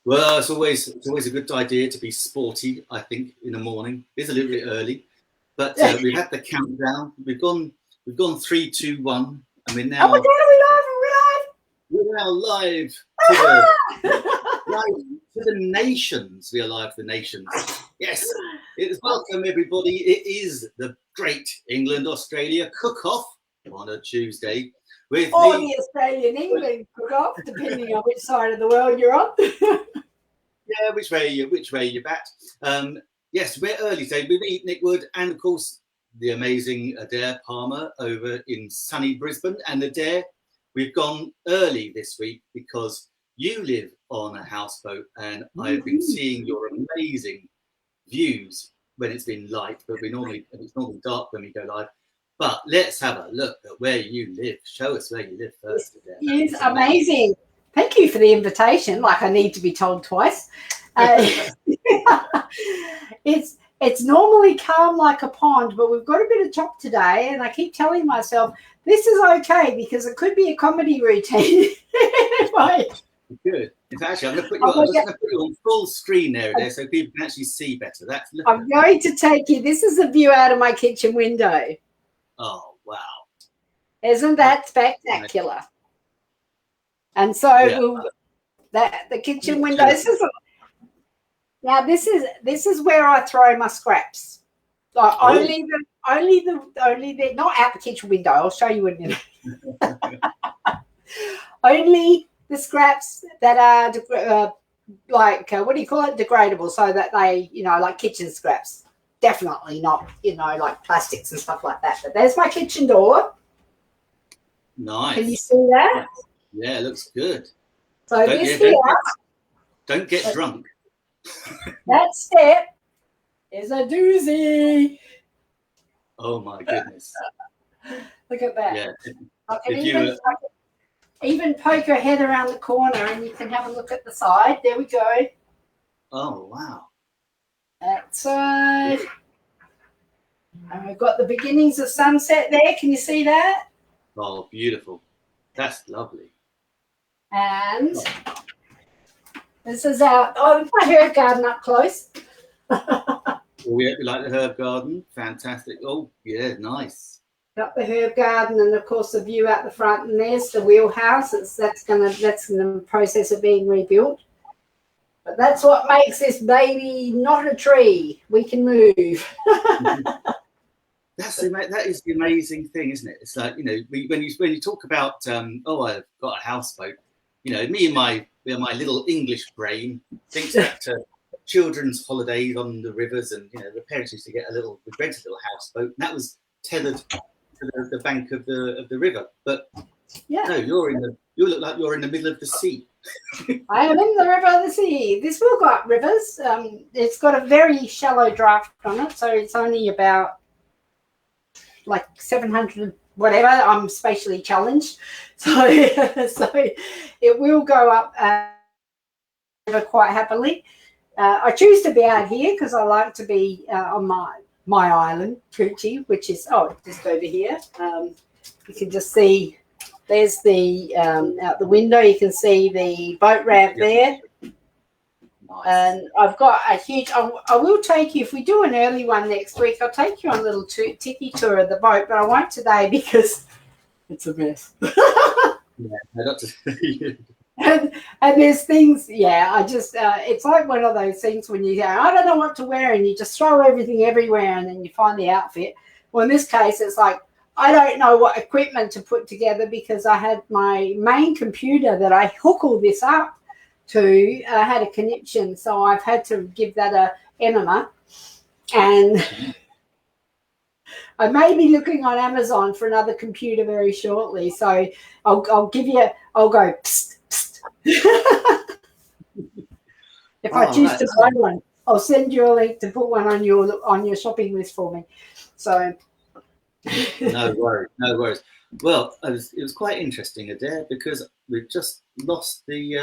Well, it's always a good idea to be sporty. I think in the morning it's a little bit early, but we've had the countdown. We've gone 3, 2, 1, and we're Oh my now God, we're now live to the nations. We are live to the nations. Yes, it's welcome everybody. It is the Great England Australia Cook-Off on a Tuesday with or the Australian England Cook-Off, depending on which side of the world you're on. Yeah, which way you bat. Yes, we're early today. We've eaten Nick Wood and of course the amazing Adaire Palmer over in sunny Brisbane. And Adaire, we've gone early this week because you live on a houseboat, and I've been seeing your amazing views when it's been light, but it's normally dark when we go live. But let's have a look at where you live. Show us where you live first, Adaire. It's amazing. Thank you for the invitation. Like I need to be told twice. It's normally calm like a pond, but we've got a bit of chop today, and I keep telling myself this is okay because it could be a comedy routine. Good. In fact, actually, I'm going to put you on full screen there so people can actually see better. I'm going to take you. This is a view out of my kitchen window. Oh, wow. Isn't that spectacular? And so the kitchen window. This is where I throw my scraps. Like only the not out the kitchen window. I'll show you in a minute. Only the scraps that are what do you call it? Degradable, so that they, like kitchen scraps. Definitely not, like plastics and stuff like that. But there's my kitchen door. Nice. Can you see that? Yeah, it looks good. So don't get drunk. That step is a doozy. Oh my goodness. Look at that. Yeah. I can even poke her head around the corner and you can have a look at the side. There we go. Oh, wow. That side. And we've got the beginnings of sunset there. Can you see that? Oh, beautiful. That's lovely. And this is my herb garden up close. We like the herb garden. Fantastic. Oh, yeah, nice. Got the herb garden, and of course the view out the front, and there's the wheelhouse. That's in the process of being rebuilt. But that's what makes this baby not a tree. We can move. That is the amazing thing, isn't it? It's like, when you talk about I've got a houseboat, me and my little English brain thinks back to children's holidays on the rivers, and the parents used to rent a little houseboat, and that was tethered to the bank of the river. But no, you look like you're in the middle of the sea. I am in the river of the sea. This will got rivers. It's got a very shallow draft on it, so it's only about like 700 whatever. I'm spatially challenged, so it will go up quite happily. I choose to be out here because I like to be on my island, Trichy, which is just over here. You can just see there's the out the window. You can see the boat ramp there. Nice. And I've got a huge. I will take you if we do an early one next week. I'll take you on a little tiki tour of the boat, but I won't today because it's a mess. And there's things, I just, it's like one of those things when you go, I don't know what to wear, and you just throw everything everywhere and then you find the outfit. Well, in this case, it's like, I don't know what equipment to put together because I had my main computer that I hook all this up to had a connection. So I've had to give that a enema. And I may be looking on Amazon for another computer very shortly. So I'll go, psst. If I choose to buy one, I'll send you a link to put one on your shopping list for me. So no worries. Well, it was quite interesting, Adaire, because we've just lost the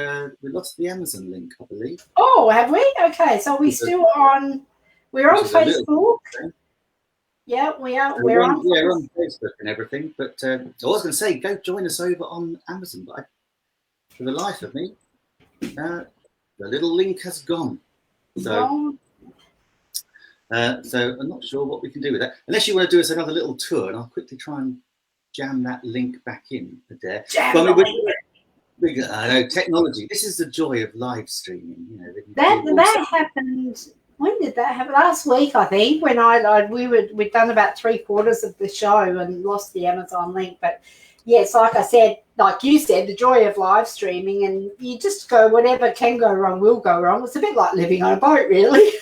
Amazon link, I believe. Oh, have we? Okay, so we're still on. We're on Facebook. Yeah, we are. We're on Facebook and everything. But I was going to say, go join us over on Amazon, but for the life of me, the little link has gone. So, so I'm not sure what we can do with that. Unless you want to do us another little tour, and I'll quickly try and jam that link back in there. I know technology. This is the joy of live streaming. You know, that happened. When did that happen? Last week, I think. When we'd done about 3/4 of the show and lost the Amazon link. But yes, like I said, like you said, the joy of live streaming, and you just go, whatever can go wrong will go wrong. It's a bit like living on a boat, really.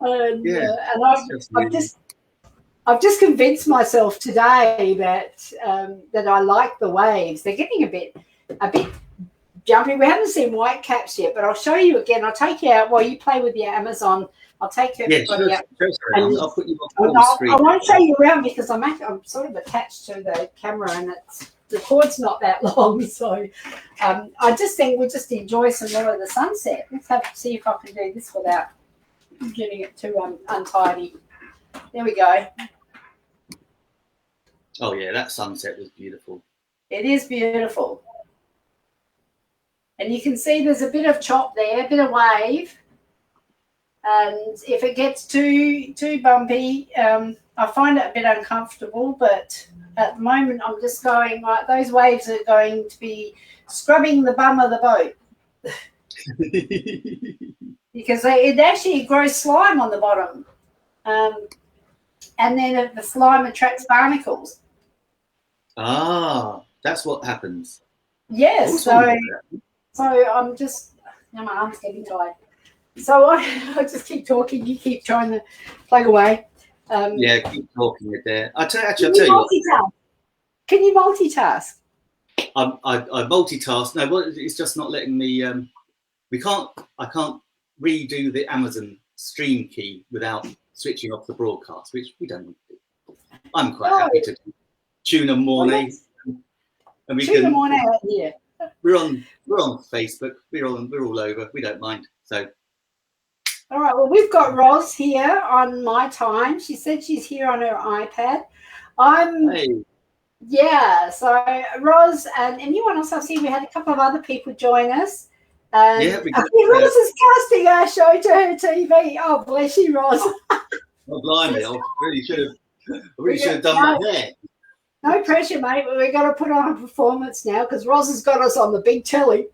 And I've just convinced myself today that that I like the waves. They're getting a bit jumpy. We haven't seen white caps yet, but I'll show you again. I'll take you out while you play with your Amazon. I'll take everybody out. I'll put you on full screen. I won't show you around because I'm sort of attached to the camera and the cord's not that long. So I just think we'll just enjoy some more of the sunset. Let's see if I can do this without getting it too untidy. There we go. Oh yeah, that sunset was beautiful. It is beautiful. And you can see there's a bit of chop there, a bit of wave. And if it gets too bumpy, I find it a bit uncomfortable. But at the moment, I'm just going, like, those waves are going to be scrubbing the bum of the boat. Because it actually grows slime on the bottom. And then the slime attracts barnacles. Ah, that's what happens. Yes, so I'm just, my arm's getting tired. So I just keep talking. You keep trying to plug away. Yeah, keep talking it there. I'll tell you what. Can you multitask? I multitask. No, well, it's just not letting me. I can't redo the Amazon stream key without switching off the broadcast, which we don't need to do. I'm quite happy to do Tuna Mornay, and we Tuna Mornay right here. We're on Facebook. We're all over. We don't mind. So. All right. Well, we've got Roz here on my time. She said she's here on her iPad. Yeah. So Roz and anyone else I see, we had a couple of other people join us. I think Roz is casting our show to her TV. Oh, bless you, Roz. Oh, blimey! I really should have done that there. No pressure, mate. We've got to put on a performance now because Roz has got us on the big telly.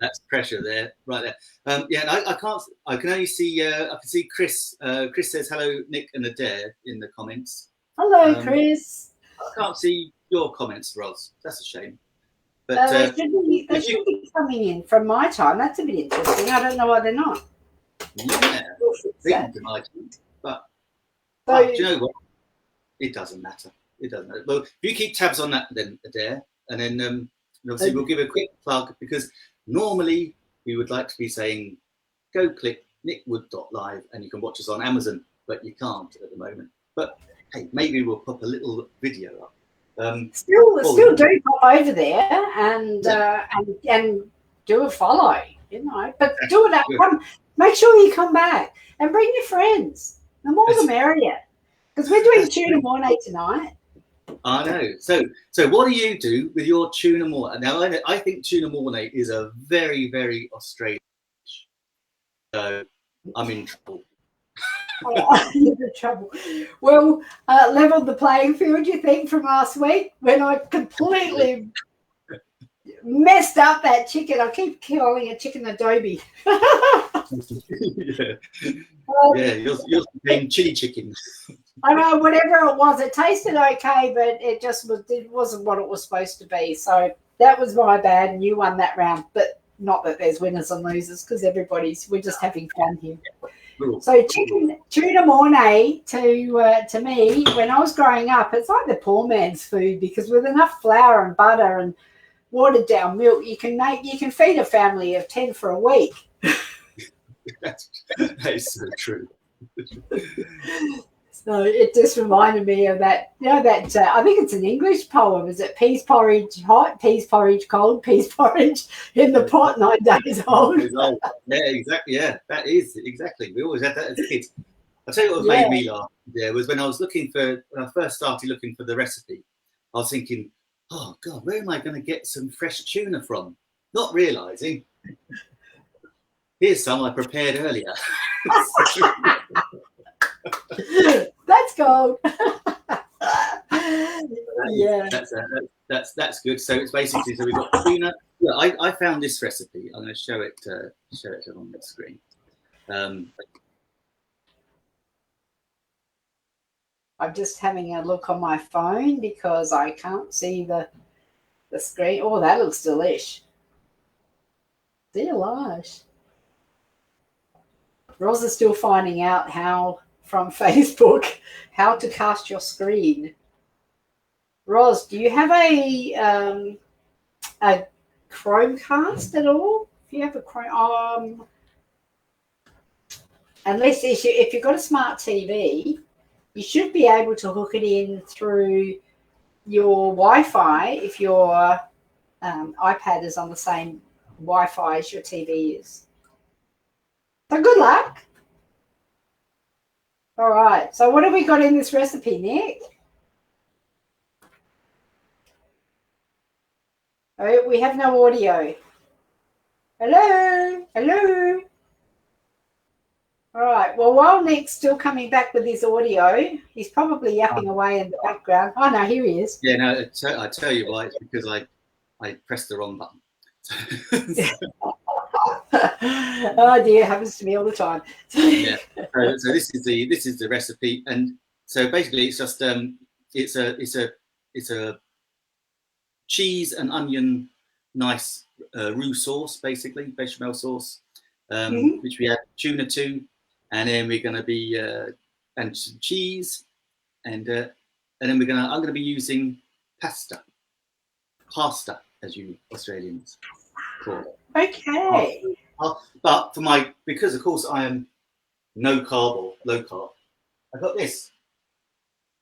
That's pressure there, right there. I can't. I can only see. I can see Chris. Chris says hello, Nick and Adaire in the comments. Hello, Chris. I can't see your comments, Roz. That's a shame. But they should be coming in from my time. That's a bit interesting. I don't know why they're not. Yeah, but do you know what? It doesn't matter. It doesn't matter. Well, if you keep tabs on that, then Adaire, and then obviously we'll give a quick plug because normally we would like to be saying, go click nickwood.live and you can watch us on Amazon, but you can't at the moment. But hey, maybe we'll pop a little video up. Still do pop over there and do a follow, But do it up. Make sure you come back and bring your friends. The more the merrier. Because we're doing Tuna Mornay tonight. I know. So what do you do with your Tuna Mornay? Now, I think Tuna Mornay is a very, very Australian dish. So I'm in trouble. You're in trouble. Well, leveled the playing field, you think, from last week when I completely messed up that chicken. I keep calling it chicken adobe. Yours became chili chicken. I know, whatever it was, it tasted okay, but it wasn't what it was supposed to be. So that was my bad, and you won that round. But not that there's winners and losers, because we're just having fun here. So Tuna Mornay to me, when I was growing up, it's like the poor man's food because with enough flour and butter and watered down milk, you can feed a family of 10 for a week. That is so true. So it just reminded me of that. I think it's an English poem. Is it peas porridge hot, peas porridge cold, peas porridge in the pot 9 days old? Yeah, exactly. Yeah, that is exactly. We always had that as kids. I'll tell you what made me laugh. Yeah, was when I first started looking for the recipe. I was thinking, oh God, where am I going to get some fresh tuna from? Not realising, here's some I prepared earlier. That's gold. Yeah, that's good. So it's basically, so we've got tuna. Yeah, I found this recipe. I'm going to show it on the screen. I'm just having a look on my phone because I can't see the screen. Oh, that looks delish. Delish. Roz is still finding out how from Facebook how to cast your screen. Roz, do you have a Chromecast at all? If you have a Chrome, unless if you've got a smart TV, you should be able to hook it in through your Wi-Fi if your iPad is on the same Wi-Fi as your TV is. So good luck. All right. So what have we got in this recipe, Nick? Oh, we have no audio. Hello? Hello? All right. Well, while Nick's still coming back with his audio, he's probably yapping away in the background. Oh, no, here he is. Yeah, no, I tell you why. It's because I pressed the wrong button. Oh dear, happens to me all the time. Yeah. So this is the recipe, and so basically it's just it's a cheese and onion nice roux sauce, basically bechamel sauce, which we add tuna to, and then we're going to be and some cheese, and then I'm going to be using pasta as you Australians call it. Okay. But because of course I am low carb, I got this.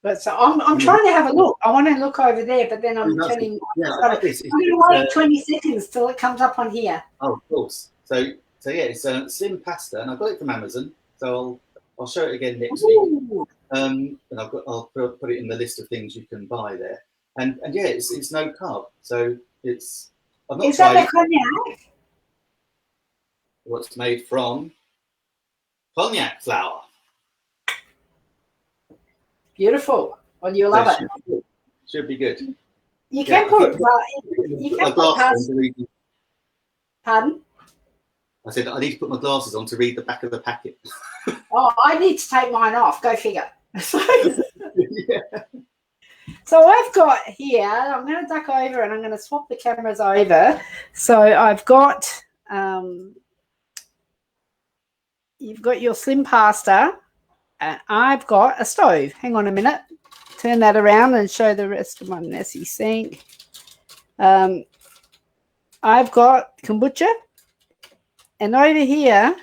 But so I'm trying to have a look. I want to look over there, but then I'm telling. Yeah, I got this. I'm going to wait 20 seconds till it comes up on here. Oh, of course. So yeah, it's slim pasta, and I got it from Amazon. So I'll show it again next week. And I'll put it in the list of things you can buy there. And yeah, it's no carb, so it's. I've not Is tried that the cognac? What's made from cognac flour. Beautiful. Well, you'll love it. Should be good. You can put. Pardon? I said I need to put my glasses on to read the back of the packet. Oh, I need to take mine off. Go figure. Yeah. So I've got here, I'm going to duck over and I'm going to swap the cameras over. So I've got, you've got your slim pasta, and I've got a stove. Hang on a minute. Turn that around and show the rest of my messy sink. I've got kombucha. And over here,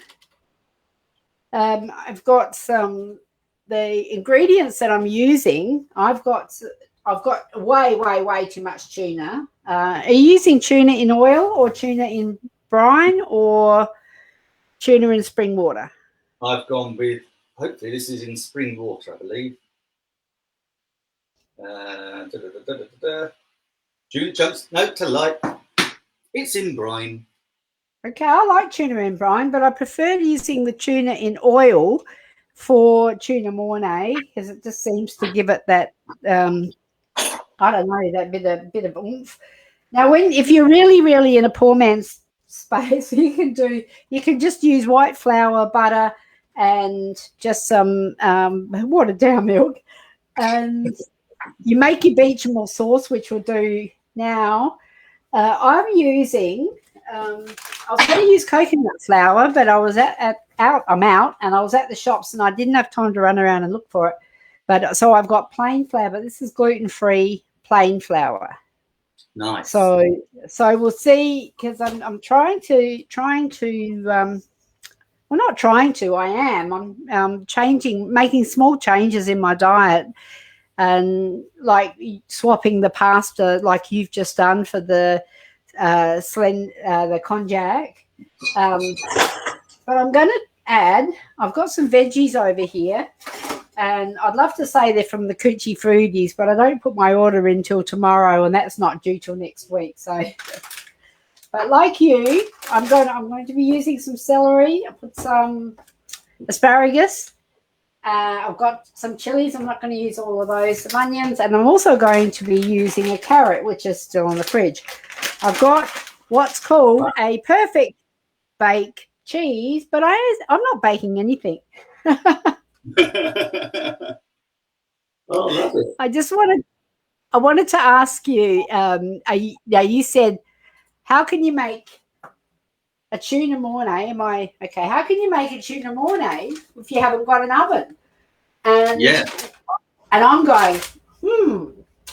I've got the ingredients that I'm using. I've got way too much tuna. Are you using tuna in oil or tuna in brine or tuna in spring water? I've gone with, hopefully this is in spring water, I believe. Tuna chunks, note to light. It's in brine. Okay, I like tuna in brine, but I prefer using the tuna in oil for Tuna Mornay because it just seems to give it that I don't know, that bit of oomph. Now, if you're really in a poor man's space, you can just use white flour, butter, and just some watered down milk, and you make your bechamel sauce, which we'll do now. I'm using. I was going to use coconut flour, but I was I'm out, and I was at the shops, and I didn't have time to run around and look for it. But so I've got plain flour, but this is gluten-free plain flour. Nice. So we'll see, because I'm trying to well, not trying to. I am. I'm making small changes in my diet, and like swapping the pasta, like you've just done for the cognac. But I'm going to add. I've got some veggies over here. And I'd love to say they're from the Coochie Foodies, but I don't put my order in till tomorrow, and that's not due till next week. So, but like you, I'm going to be using some celery. I put some asparagus. I've got some chilies. I'm not going to use all of those. Some onions, and I'm also going to be using a carrot, which is still in the fridge. I've got what's called a perfect bake cheese, but I'm not baking anything. Oh, lovely. I wanted to ask you, you said, how can you make a tuna mornay? How can you make a tuna mornay if you haven't got an oven? And I'm going,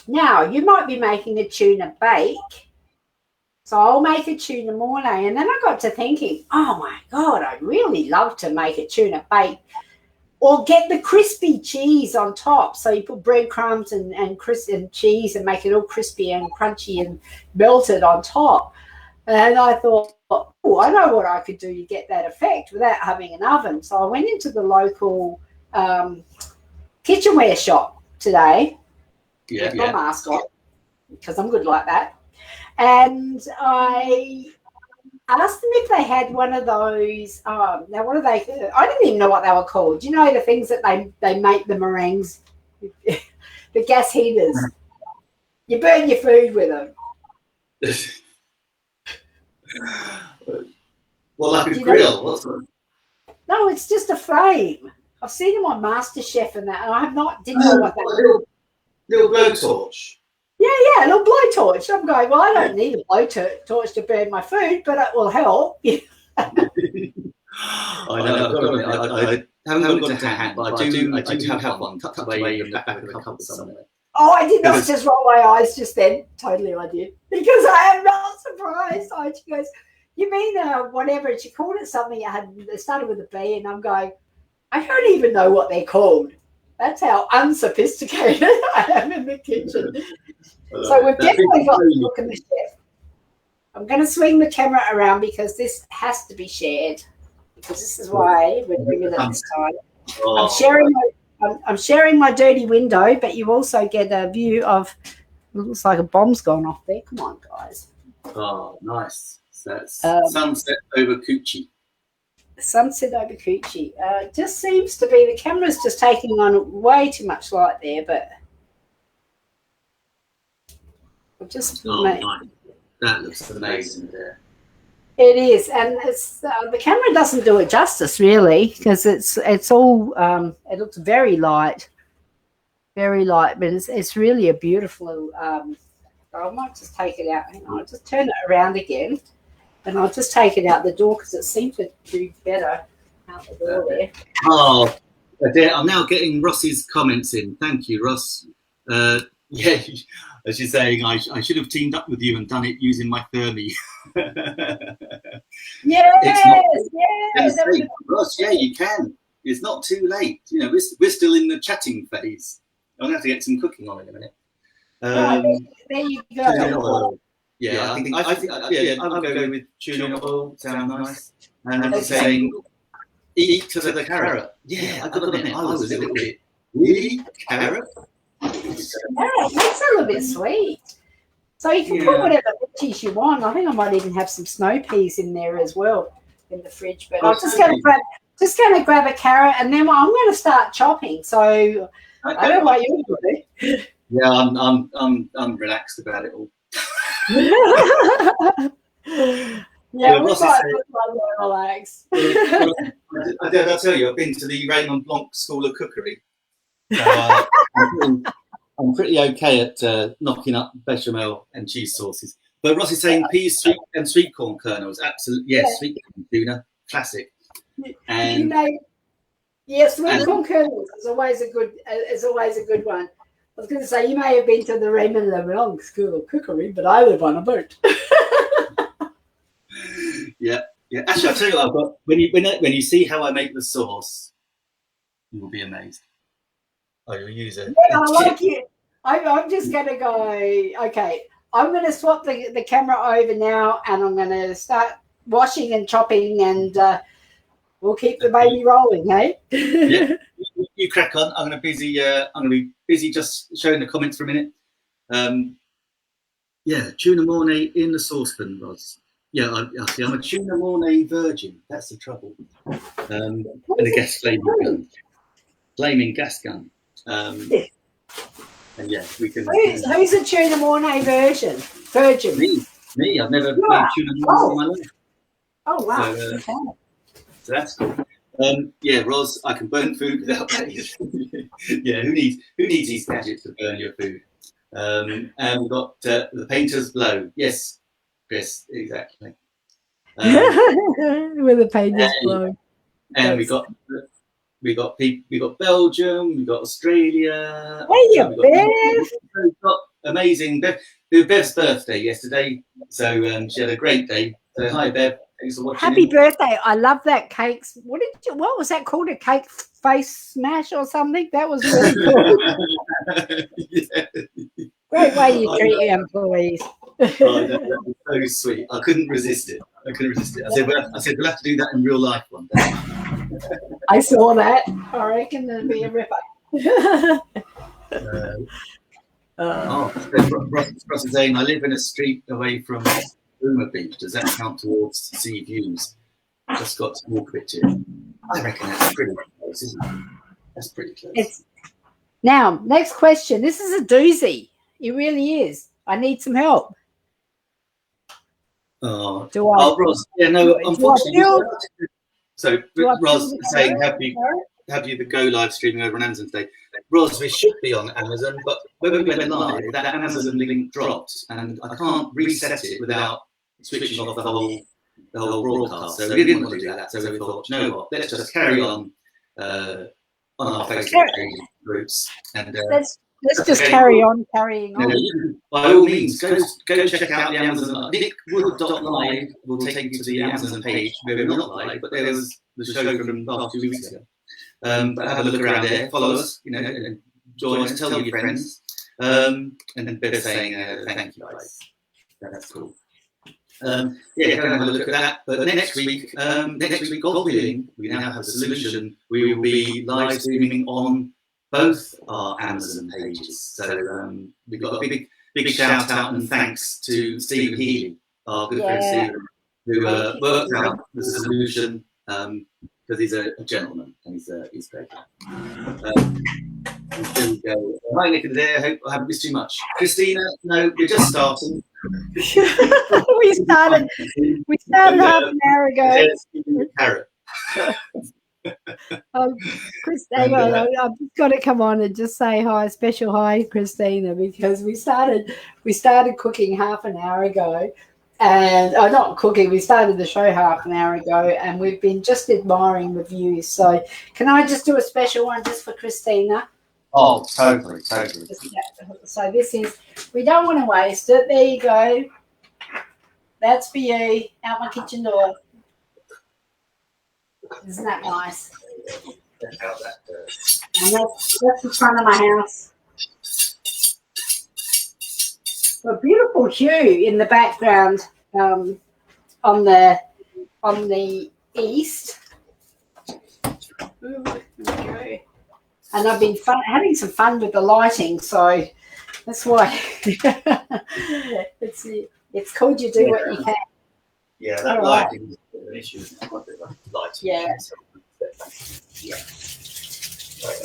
now you might be making a tuna bake. So I'll make a tuna mornay. And then I got to thinking, oh my God, I'd really love to make a tuna bake. Or get the crispy cheese on top. So you put breadcrumbs and cheese and make it all crispy and crunchy and melted on top. And I thought, oh, I know what I could do to get that effect without having an oven. So I went into the local kitchenware shop today. With my mask on, because I'm good like that. And I asked them if they had one of those. Now, what are they? I didn't even know what they were called. You know, the things that they make the meringues, the gas heaters. You burn your food with them. Well, like a grill. What's that? No, it's just a flame. I've seen them on MasterChef and that, and I didn't know what that was. Little blowtorch. Yeah, a little blowtorch. I'm going, well, I don't need a blowtorch to burn my food, but it will help. I know. I haven't got a hand, but I do have one tucked away in the back of the cupboard somewhere. Oh, I did not just roll my eyes just then. Totally I did. Because I am not surprised. She goes, you mean whatever? She called it something. It started with a B, and I'm going, I don't even know what they're called. That's how unsophisticated I am in the kitchen. So we've definitely got to look in the chef. I'm going to swing the camera around because this has to be shared. Because this is why we're doing it at this time. I'm sharing my dirty window, but you also get a view of. It looks like a bomb's gone off there. Come on, guys. Oh, nice. So that's sunset over Coochie. Sunset over Coochie. Just seems to be the camera's just taking on way too much light there, but I'll just nice. That looks amazing there. It is, and it's the camera doesn't do it justice really because it's all it looks very light, but it's really a beautiful. I might just take it out. Hang on, I'll just turn it around again. And I'll just take it out the door because it seems to do better out the door there. Oh, I'm now getting Ross's comments in. Thank you, Ross. Yeah, as you're saying, I should have teamed up with you and done it using my Thermi. Yes. Ross, yeah, you can. It's not too late. You know, we're still in the chatting phase. I'm going to have to get some cooking on in a minute. There you go. Yeah, I think I would go with tuna oil. Sounds nice. And then saying, eat to the carrot. Yeah, I've got to admit, I was a little bit, really? Carrot? It's a little bit sweet. So you can put whatever veggies you want. I think I might even have some snow peas in there as well in the fridge. But I'm just going to grab a carrot, and then I'm going to start chopping. So I don't know what you're going to do. Yeah, I'm relaxed about it all. We're quite relaxed. I'll tell you, I've been to the Raymond Blanc School of Cookery. I'm pretty okay at knocking up bechamel and cheese sauces. But Ross is saying peas, sweet corn kernels. Absolutely, yes, sweet corn tuna, classic. And sweet corn kernels is always a good one. I was going to say, you may have been to the Raymond Blanc School of Cookery, but I live on a boat. Yeah. Actually, I'll tell you what I've got. When you see how I make the sauce, you will be amazed. Oh, you'll use it. Yeah, I like it. I'm just going to go, okay, I'm going to swap the camera over now, and I'm going to start washing and chopping and We'll keep the baby rolling, hey? Yeah, you crack on. I'm going to be busy just showing the comments for a minute. Yeah, Tuna Mornay in the saucepan, Roz. Yeah, I'm a Tuna Mornay virgin. That's the trouble. And a gas flaming gun. Flaming gas gun. And yeah, we can. Who's a Tuna Mornay virgin? Me. I've never made tuna mornay in my life. Oh wow! So that's cool. Yeah, Roz, I can burn food without these. Yeah, who needs these gadgets to burn your food? And we've got the painter's blow. Yes, Chris, exactly. With the painter's blow. And we got Belgium, we got Australia. Hey, we've got amazing Bev's birthday yesterday, so she had a great day. So hi Bev, thanks for watching. Happy birthday! I love that cake. What was that called? A cake face smash or something? That was really cool. Yeah. Great way you treat your employees. Oh, that was so sweet. I couldn't resist it. I said we'll have to do that in real life one day. I saw that. I reckon there'll be a ripper. Ross is saying, I live in a street away from Boomer Beach. Does that count towards sea views? Just got to walk a bit too. I reckon that's pretty close, isn't it? That's pretty close. Now, next question. This is a doozy. It really is. I need some help. Oh, do I? Oh, Ross. Yeah, no. Unfortunately. So, Ross is saying, have you the go live streaming over on Amazon today? Ross, we should be on Amazon, but when we went live, that Amazon link dropped, and I can't reset it without switching off the whole broadcast. So we didn't want to do that. So we thought, you know what? Let's just carry on our Facebook groups, and let's just carry on carrying on. By all means, go check out the Amazon. nickwood.live will take you to the Amazon page where we're not live, but there was the show from last 2 weeks ago. But have a look around there, follow us, and join us, tell your friends. And then Bev's saying thank you guys. That's cool. Go and have a look at that. But next week, God willing, we now have a solution. We will be live streaming on both our Amazon pages. So we've got a big shout out and thanks to Stephen Healy, our good friend Stephen, who worked out the solution because he's a gentleman and he's great. There we go. Hi Nick and Adaire, I hope I haven't missed too much. Christina, no, we're just starting. we started half an hour ago. Christina, I've just got to come on and just say hi, special hi, Christina, because we started cooking half an hour ago, and not cooking. We started the show half an hour ago, and we've been just admiring the views. So, can I just do a special one just for Christina? Oh, totally. So this is. We don't want to waste it. There you go. That's for you. Out my kitchen door. Isn't that nice? And that's the front of my house. A beautiful hue in the background on the east. Ooh, there we go. And I've been having some fun with the lighting, so that's why it's called You Do What You Can. Yeah, that lighting is an issue. Yeah.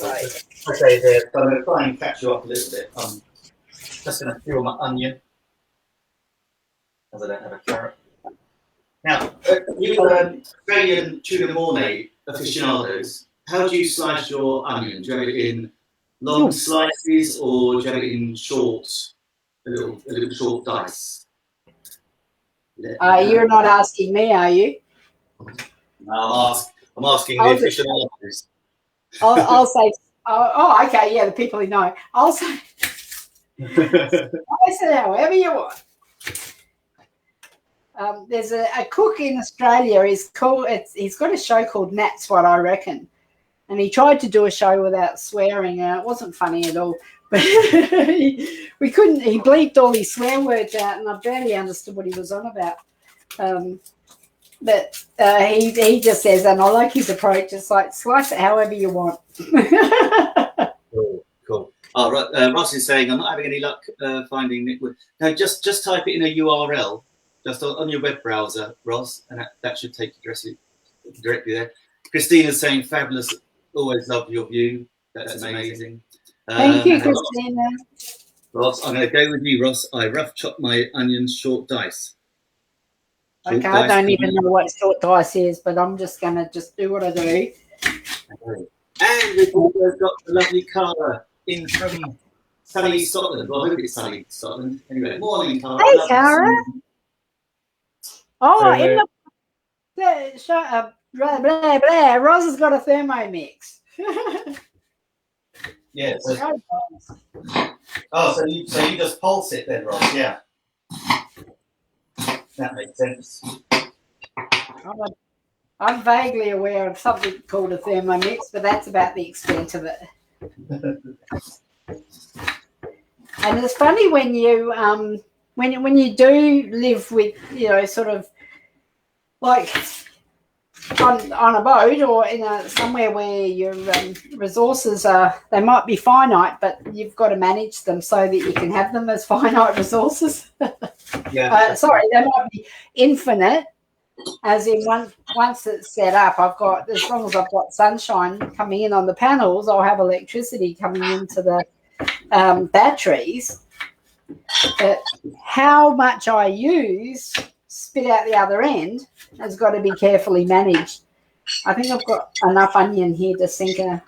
Right. Okay, there. So I'm going to try and catch you up a little bit. I'm just going to peel my onion, as I don't have a carrot. Now, you Australian Tuna Mornay aficionados, how do you slice your onion? Do you have it in long slices, or do you have it in a little short dice? You're not asking me, are you? I'm asking the aficionados. I'll say. Oh, okay. Yeah, the people who know. I'll say. I say however you want. There's a cook in Australia. He's got a show called Nat's What I Reckon, and he tried to do a show without swearing, and it wasn't funny at all. But we couldn't. He bleeped all his swear words out, and I barely understood what he was on about. But he just says, and I like his approach. It's like slice it however you want. Cool. Oh, right. Ross is saying I'm not having any luck finding Nick Wood. No, just type it in a URL just on your web browser, Ross, and that should take you directly there. Christina's saying fabulous. Always love your view. That's amazing. Thank you, Christina. Ross, I'm going to go with you, Ross. I rough chop my onions short dice. Okay, I don't even know what short dice is, but I'm just going to do what I do. Okay. And we've also got the lovely Cara in from sunny Scotland. Well, I hope it's sunny Scotland. Anyway, morning, Cara. Hey, Cara. Oh, in the shut up. Blah, blah, blah. Roz has got a Thermomix. Yeah. So you just pulse it then, Ross? Yeah. That makes sense. I'm vaguely aware of something called a Thermomix, but that's about the extent of it. And it's funny when you when you do live with, sort of like on a boat or in somewhere where your resources they might be finite, but you've got to manage them so that you can have them as finite resources. Yeah. Sorry, they might be infinite, as in once it's set up, as long as I've got sunshine coming in on the panels, I'll have electricity coming into the batteries. But how much I use, spit out the other end, has got to be carefully managed. I think I've got enough onion here to sink a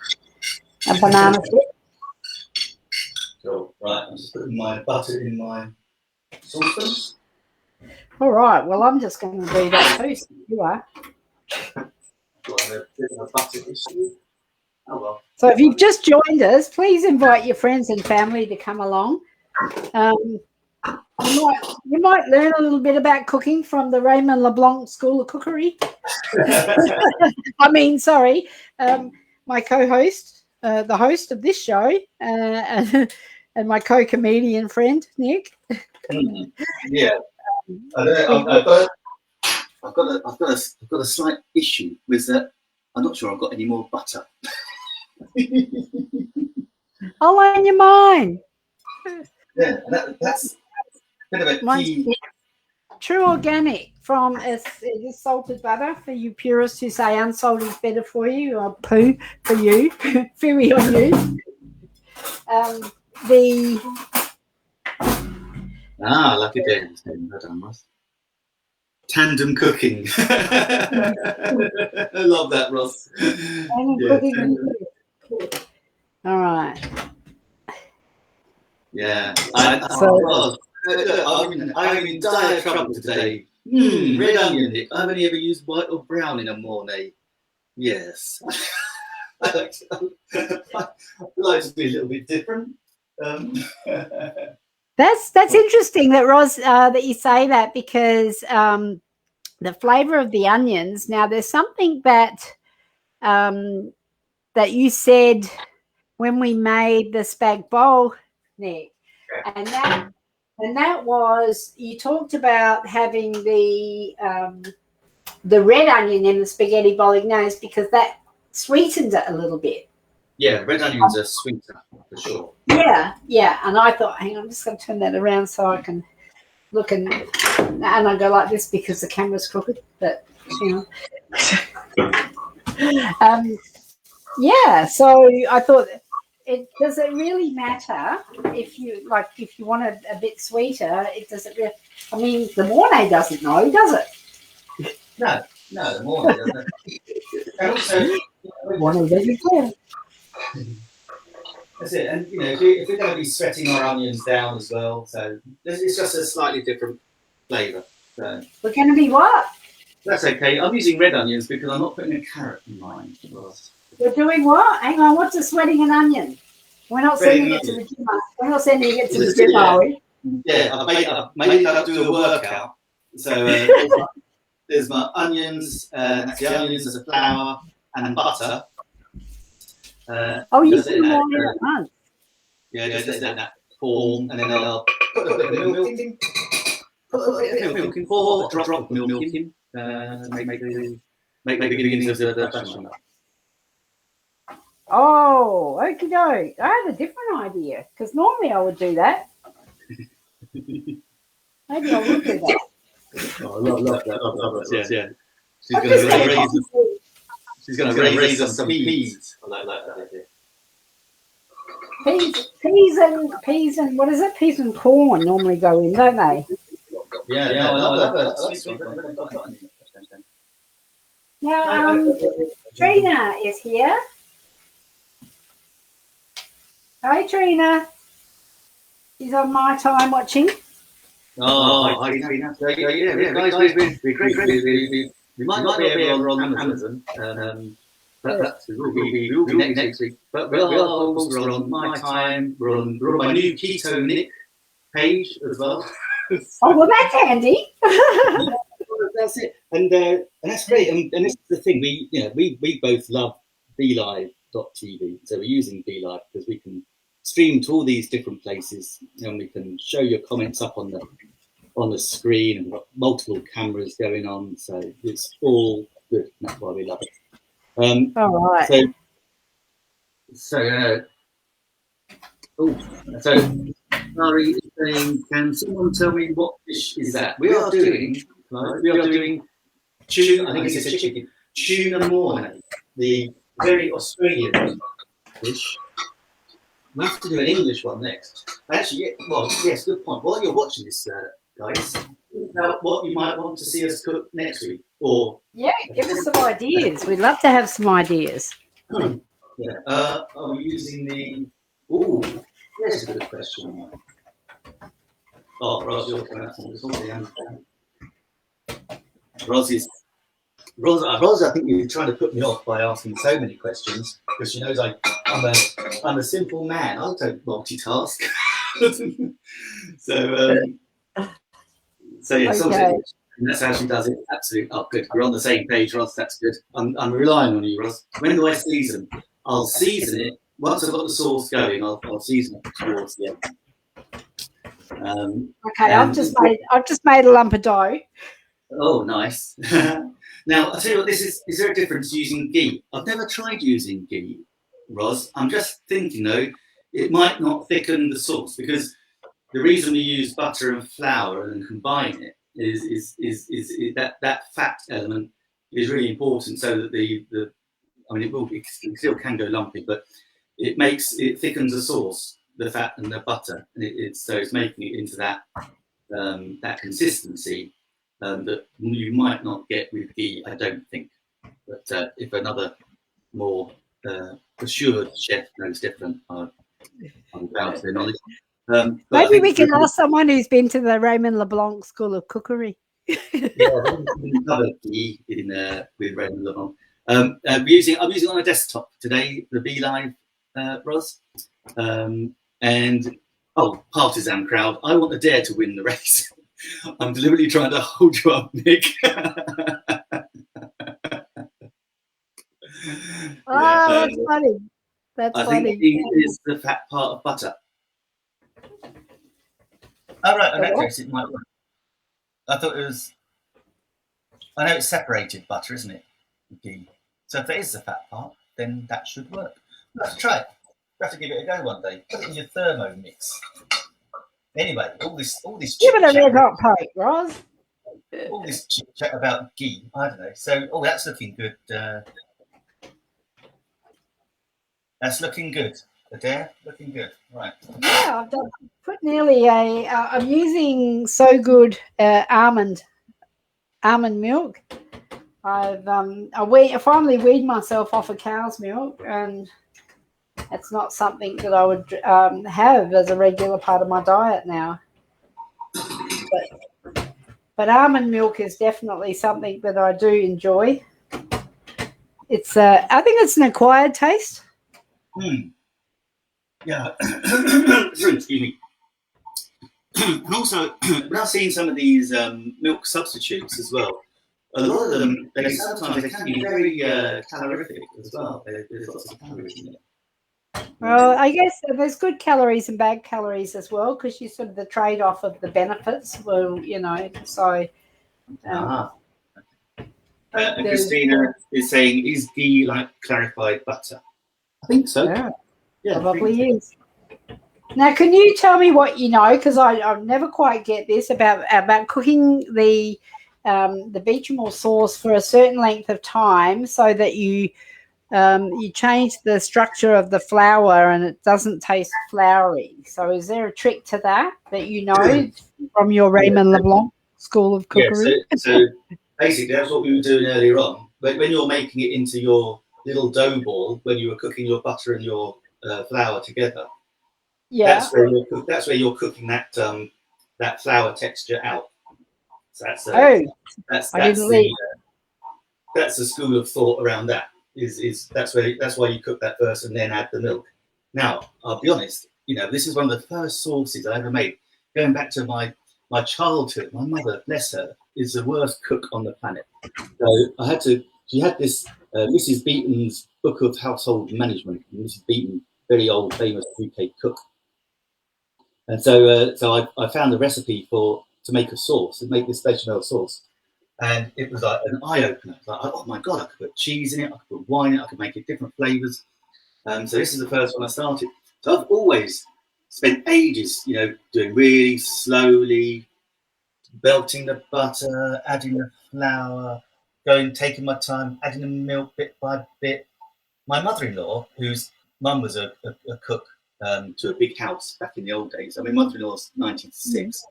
banana chip. Cool. Right, I'm just putting my butter in my saucepan. All right, well, I'm just going to do that too, so you are. Oh, well. So if you've just joined us, please invite your friends and family to come along. You might learn a little bit about cooking from the Raymond LeBlanc School of Cookery. My co-host, the host of this show, and my co-comedian friend, Nick. Yeah. I've got a slight issue with that. I'm not sure I've got any more butter. I'll learn your mind. Yeah, that's a bit of a key. True organic from it is salted butter for you purists who say unsalted is better for you, or poo for you, fooey on you. Lucky day. Tandem cooking. I love that, Ross. All right. Yeah. I'm in dire trouble today. Red onion, Nick. I've only ever used white or brown in a Mornay. Yes. I like to be a little bit different. That's interesting that Roz that you say that, because the flavour of the onions. Now, there's something that that you said when we made the spag bowl, Nick, and that was, you talked about having the red onion in the spaghetti bolognese because that sweetened it a little bit. Yeah, red onions are sweeter for sure. Yeah, and I thought, hang on, I'm just going to turn that around so I can look and I go like this because the camera's crooked, but yeah. So I thought, does it really matter if you want it a bit sweeter? It doesn't really. I mean, the Mornay doesn't know, does it? No, the Mornay doesn't. And also, Mornay doesn't care. That's it. And if we're going to be sweating our onions down as well, so it's just a slightly different flavour. So we're going to be what? That's okay. I'm using red onions because I'm not putting a carrot in mine. We're doing what? Hang on, what's a sweating an onion? We're not sending it to the gym. We're not sending it to the gym, are we? Yeah, I made that do a workout. So there's my onions, that's the onions, there's a flour and butter. You put them all in at once. Yeah, just let that form, and then I'll put a bit of milk in. Put a bit of milk in, 4 drops of milk in. to make the beginnings of the fashion. Oh, okie doke. I had a different idea because normally I would do that. Maybe I will do that. Oh, I love that. Love that. Yeah. She's going to raise us some peas. I like that idea. Peas and what is it? Peas and corn normally go in, don't they? Yeah, I love that. Now, Trina is here. Hi, Trina. She's on my time watching. Oh, hi, Trina. Yeah, guys, we might not be ever on Amazon. Perhaps we will be next week. But we are on my time. We're on my new Keto Nick page as well. Oh, well, that's handy. That's it, and that's great. And this is the thing. We both love BeLive.tv, so we're using BeLive because we can stream to all these different places, and we can show your comments up on the screen, and we've got multiple cameras going on, so it's all good. That's why we love it. All right. So Larry is saying, can someone tell me what dish is that? We are doing tuna. I think it's a chicken. Tuna Mornay, the very Australian dish. We have to do an English one next. Actually, yes, good point. While you're watching this, guys, what you might want to see us cook next week, or give us some ideas. We'd love to have some ideas. Yeah. Are we using the? Oh, there's a good question. Oh, Ros, you're coming up on this. Ros, I think you're trying to put me off by asking so many questions because she knows I'm a simple man. I don't multitask. So yeah, okay. And that's how she does it. Absolutely. Oh, good. We're on the same page, Ross. That's good. I'm relying on you, Ross. When do I season? I'll season it. Once I've got the sauce going, I'll season it towards the end. Okay, I've just made a lump of dough. Oh, nice. Now, I'll tell you what, is there a difference using ghee? I've never tried using ghee, Roz. I'm just thinking, though, it might not thicken the sauce because the reason we use butter and flour and combine it is that fat element is really important so that it still can go lumpy, but it thickens the sauce, the fat and the butter, and it's making it into that consistency that you might not get with ghee, I don't think. But if another more assured chef knows different, I'm bound to their knowledge. Maybe we can ask someone who's been to the Raymond LeBlanc School of Cookery. Yeah, we covered ghee with Raymond LeBlanc. I'm using on a desktop today the BeLive, Roz, and partisan crowd. I want Adaire to win the race. I'm deliberately trying to hold you up, Nick. That's funny. That's funny. I think it is the fat part of butter. Oh, right. In that case, it might work. I thought it was. I know it's separated butter, isn't it? Ghee. So if it is the fat part, then that should work. We'll have to try it. We'll have to give it a go one day. Put it in your thermo mix. Anyway, all this. Give it a red hot poke, Roz. All this chit chat about ghee. I don't know. So, that's looking good. That's looking good. Adaire, looking good. Right. Yeah, I've put nearly I'm using So Good almond milk. I finally weaned myself off of cow's milk, and it's not something that I would have as a regular part of my diet now. But almond milk is definitely something that I do enjoy. It's I think it's an acquired taste. Yeah. Excuse me. And also, when I've seen some of these milk substitutes as well, a lot of them, sometimes they can be very calorific as well. There's lots of calories in it. Well, I guess there's good calories and bad calories as well, because you sort of the trade-off of the benefits. Well, so. And Christina is saying, is ghee like clarified butter? I think so. Yeah, probably is. Now, can you tell me what you know? Because I never quite get this about cooking the bechamel sauce for a certain length of time so that you change the structure of the flour and it doesn't taste floury. So is there a trick to that you know from your Raymond LeBlanc School of Cookery? Yeah, so basically that's what we were doing earlier on. But when you're making it into your little dough ball, when you were cooking your butter and your flour together, that's where you're cooking that flour texture out. So that's the school of thought around that. Is that's why you cook that first and then add the milk. Now, I'll be honest, this is one of the first sauces I ever made. Going back to my childhood, my mother, bless her, is the worst cook on the planet. So she had this Mrs. Beaton's Book of Household Management. Mrs. Beaton, very old, famous UK cook. And so I found the recipe to make a sauce, to make this bechamel sauce. And it was like an eye-opener. Like, oh my God, I could put cheese in it, I could put wine in it, I could make it different flavours. So this is the first one I started. So I've always spent ages, doing really slowly, belting the butter, adding the flour, taking my time, adding the milk bit by bit. My mother-in-law, whose mum was a cook to a big house back in the old days. I mean, mother-in-law's 96.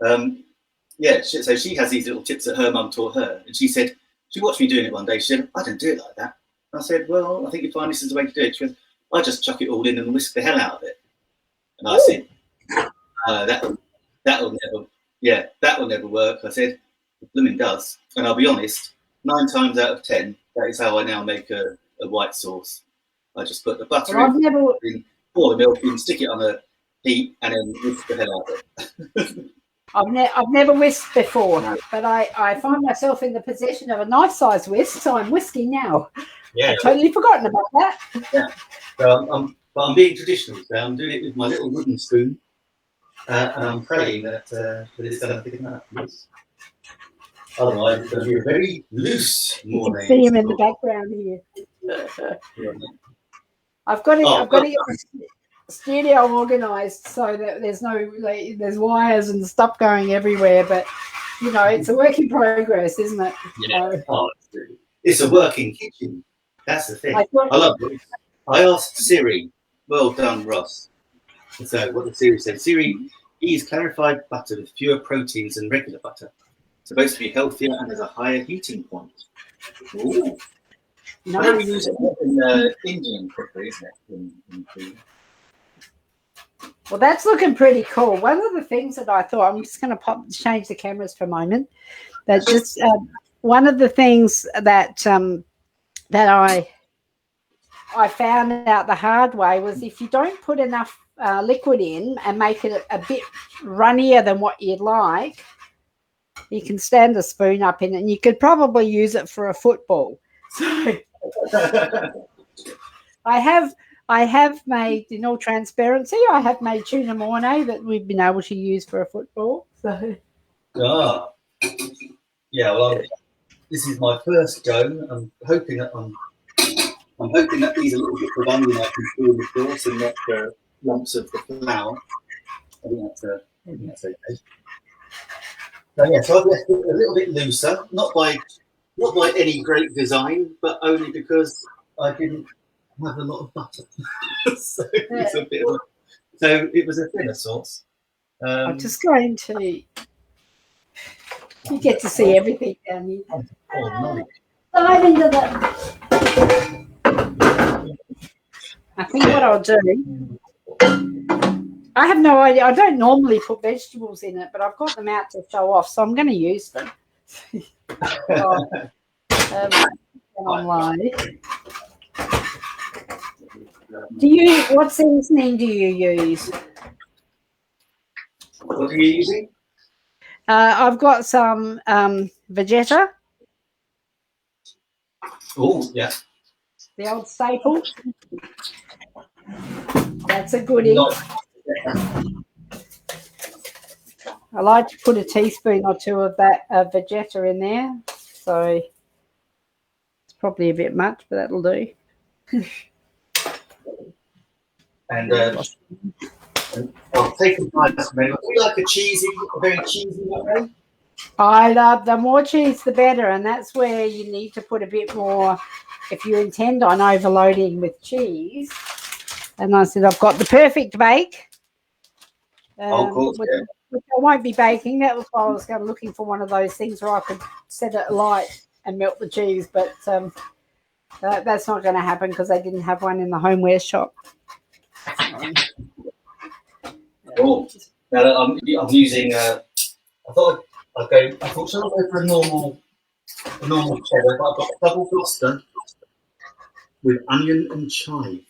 So she has these little tips that her mum taught her. And she said, she watched me doing it one day. She said, I don't do it like that. And I said, well, I think you find this is the way to do it. She goes, I just chuck it all in and whisk the hell out of it. And I said, that'll never work. I said, it blooming does. And I'll be honest, 9 times out of 10, that is how I now make a white sauce. I just put the butter in, pour the milk in, stick it on a heat, and then whisk the hell out of it. I've never whisked before, but I find myself in the possession of a nice size whisk, so I'm whisking now. Yeah, I've totally forgotten about that. Yeah, so I'm being traditional. So I'm doing it with my little wooden spoon, and I'm praying that it's going to pick up. Otherwise, it's going to be a very loose morning. You can see him in the background here. I've got it. Studio organised so that there's wires and stuff going everywhere, but it's a work in progress, isn't it? Yeah, it's a working kitchen. That's the thing. I love it. I asked Siri, well done, Ross. So what did Siri say? Siri, use clarified butter with fewer proteins than regular butter. It's supposed to be healthier and has a higher heating point. Ooh. Nice. Why do we use it in Indian cookery, isn't it? In food. Well, that's looking pretty cool. One of the things that I thought, I'm just going to change the cameras for a moment. That just one of the things that I found out the hard way was if you don't put enough liquid in and make it a bit runnier than what you'd like, you can stand a spoon up in it, and you could probably use it for a football. So I have made, in all transparency, I have made Tuna Mornay that we've been able to use for a football. So. Yeah. Well, this is my first go. I'm hoping that these are little bits of onion I can do in the sauce and not lumps of the flour. I think that's okay. So I've left it a little bit looser, not by any great design, but only because I didn't have a lot of butter. So it was a thinner sauce. I'm just going to. You get to see everything down here. Dive into the. I think what I'll do. I have no idea. I don't normally put vegetables in it, but I've got them out to show off, so I'm going to use them. Online. What seasoning do you use? What are you using? I've got some Vegeta. Oh, yeah. The old staple. That's a goodie. I like to put a teaspoon or two of that Vegeta in there. So probably a bit much, but that'll do. And I'll take a bite. Do you like a very cheesy way? I love the more cheese, the better, and that's where you need to put a bit more if you intend on overloading with cheese. And I said, I've got the perfect bake. Of course, which I won't be baking. That was why I was looking for one of those things where I could set it light and melt the cheese, but that's not going to happen because they didn't have one in the homeware shop. Cool. Now I'm using. I thought shall I go for a normal cheddar, but I've got double Gloucester with onion and chive.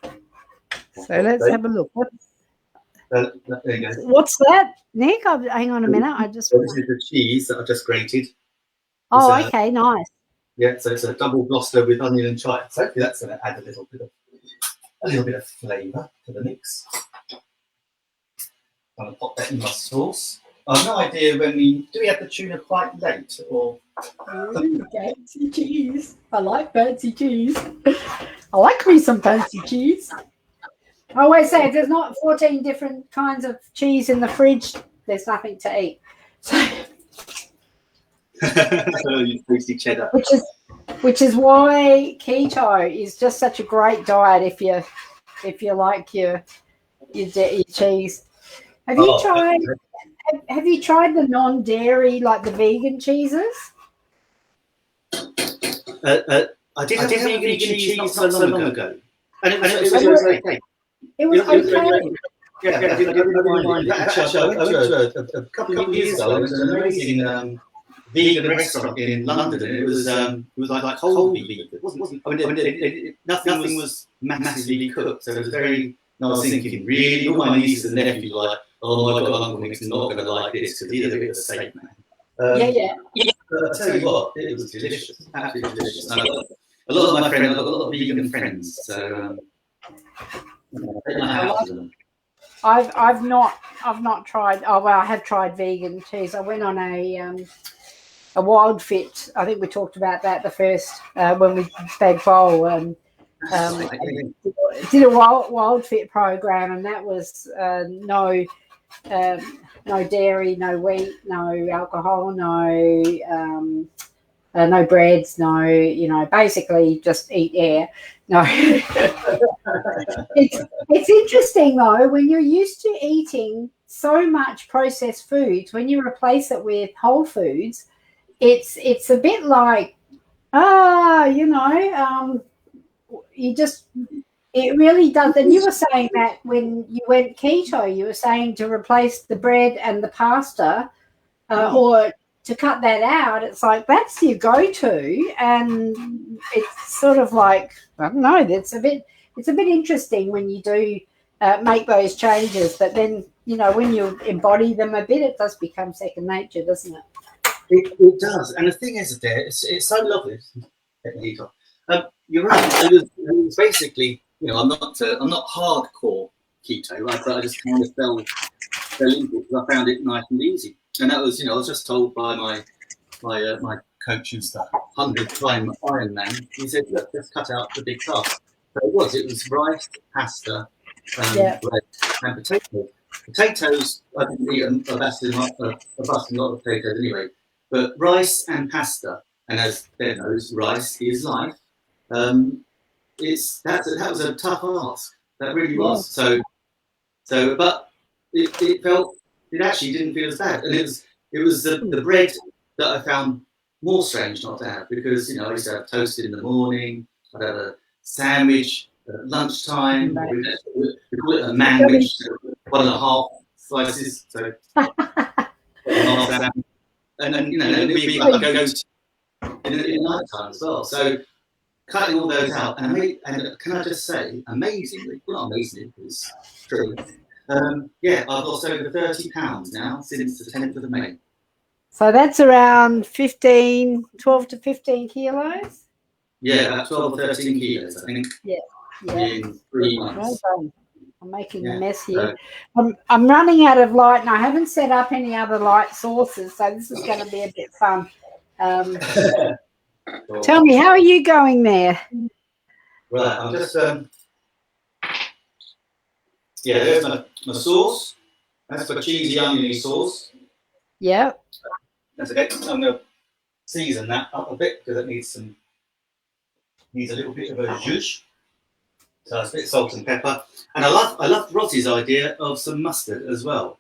So let's have a look. There you go. What's that, Nick? Hang on a minute. This is the cheese that I've just grated. Oh, okay, nice. Yeah, so it's a double Gloucester with onion and chive. So hopefully that's going to add a little bit of flavour to the mix. I'm going to pop that in my sauce. I've no idea do we have the tuna quite late or? Fancy cheese. I like fancy cheese. I like me some fancy cheese. I always say if there's not 14 different kinds of cheese in the fridge, there's nothing to eat. So, tasty cheddar. Which is why keto is just such a great diet if you like your cheese. Have you tried the non-dairy, like the vegan cheeses? I did have vegan cheese not so long ago. And it was okay. It was okay. Yeah, I didn't mind it. Actually, I went to a couple of years ago. It was an amazing vegan restaurant in London. And it was like whole vegan. It wasn't. I mean, nothing was massively cooked. So it was very. I was thinking, really, all my nieces and nephews were like, "Oh my God, Uncle Nick's not going to like this because he's a bit of a steak man." Yeah. But I tell you what, it was delicious, absolutely delicious. And a lot of my friends, I've got a lot of vegan friends, so I've not tried. Oh well, I have tried vegan cheese. I went on a Wild Fit. I think we talked about that the first when we stayed bowl. Did a wild Fit program, and that was no dairy, no wheat, no alcohol, no breads, no, basically just eat air. No, it's interesting though when you're used to eating so much processed foods. When you replace it with whole foods, it's a bit like it really does. And you were saying that when you went keto, you were saying to replace the bread and the pasta or to cut that out. It's like that's your go-to, and it's sort of like, I don't know, it's a bit interesting when you do make those changes, but then when you embody them a bit, it does become second nature, doesn't it? It does. And the thing is, Adaire, it's so lovely. You're right. It was basically, I'm not hardcore keto, right? But I just kind of fell into it because I found it nice and easy. And that was, I was just told by my coach, who's the 100-time Ironman. He said, "Look, let's cut out the big stuff." So it was rice, pasta, bread, and potatoes. Potatoes, I didn't eat a busting lot of potatoes anyway. But rice and pasta, and as Ben knows, rice is life. That was a tough ask. That really was. So, but it actually didn't feel as bad, and it was the bread that I found more strange not to have, because I used to have toasted in the morning. I'd have a sandwich at lunchtime. Right. We call it a manwich, 1.5 slices. So. And it'd be like a go-to in night time as well. So cutting all those out, and can I just say, amazingly, well, not amazingly, it's true. I've lost over 30 pounds now since the 10th of May. So that's around 12 to 15 kilos? Yeah, about 12 or 13 kilos, I think. Yeah. In 3 months. Well, I'm making a mess here. I'm running out of light, and I haven't set up any other light sources, so this is going to be a bit fun. Tell me, how are you going there? Right, I'm just there's my sauce. That's for cheesy oniony sauce. Yep. That's okay. I'm going to season that up a bit because it needs a little bit of a zhuzh. So it's a bit of salt and pepper. And I love Ross's idea of some mustard as well.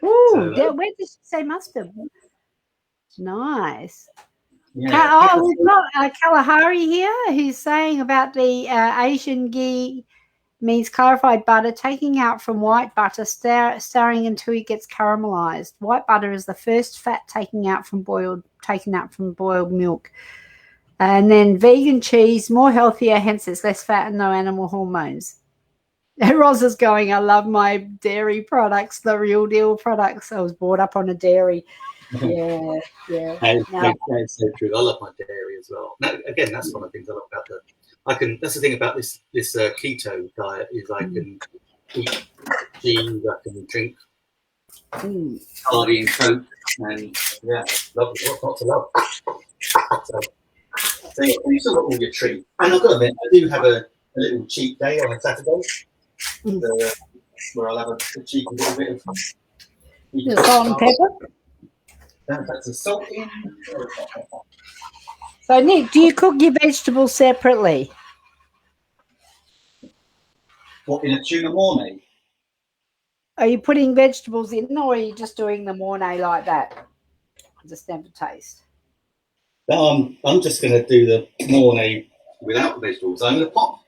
Ooh, where did you say mustard? Nice. Yeah. We've got Kalahari here who's saying about the Asian ghee means clarified butter, taking out from white butter, stirring until it gets caramelized. White butter is the first fat taken out from boiled milk. And then vegan cheese, more healthier, hence it's less fat and no animal hormones. And Roz is going, I love my dairy products, the real deal products. I was brought up on a dairy. Yeah. That's so true. I love my dairy as well. Now, again, that's one of the things I love about that's the thing about this keto diet is I can eat cheese, I can drink Hardy and Coke, and love what's not to love. So you've still got all your treats. And I've got to admit, I do have a little cheat day on a Saturday where I'll have a cheeky little bit of salt and pepper. That's a salt in. So, Nick, do you cook your vegetables separately? What, in a tuna mornay? Are you putting vegetables in, or are you just doing the mornay like that? Just never taste. I'm just going to do the mornay without the vegetables. I'm going to pop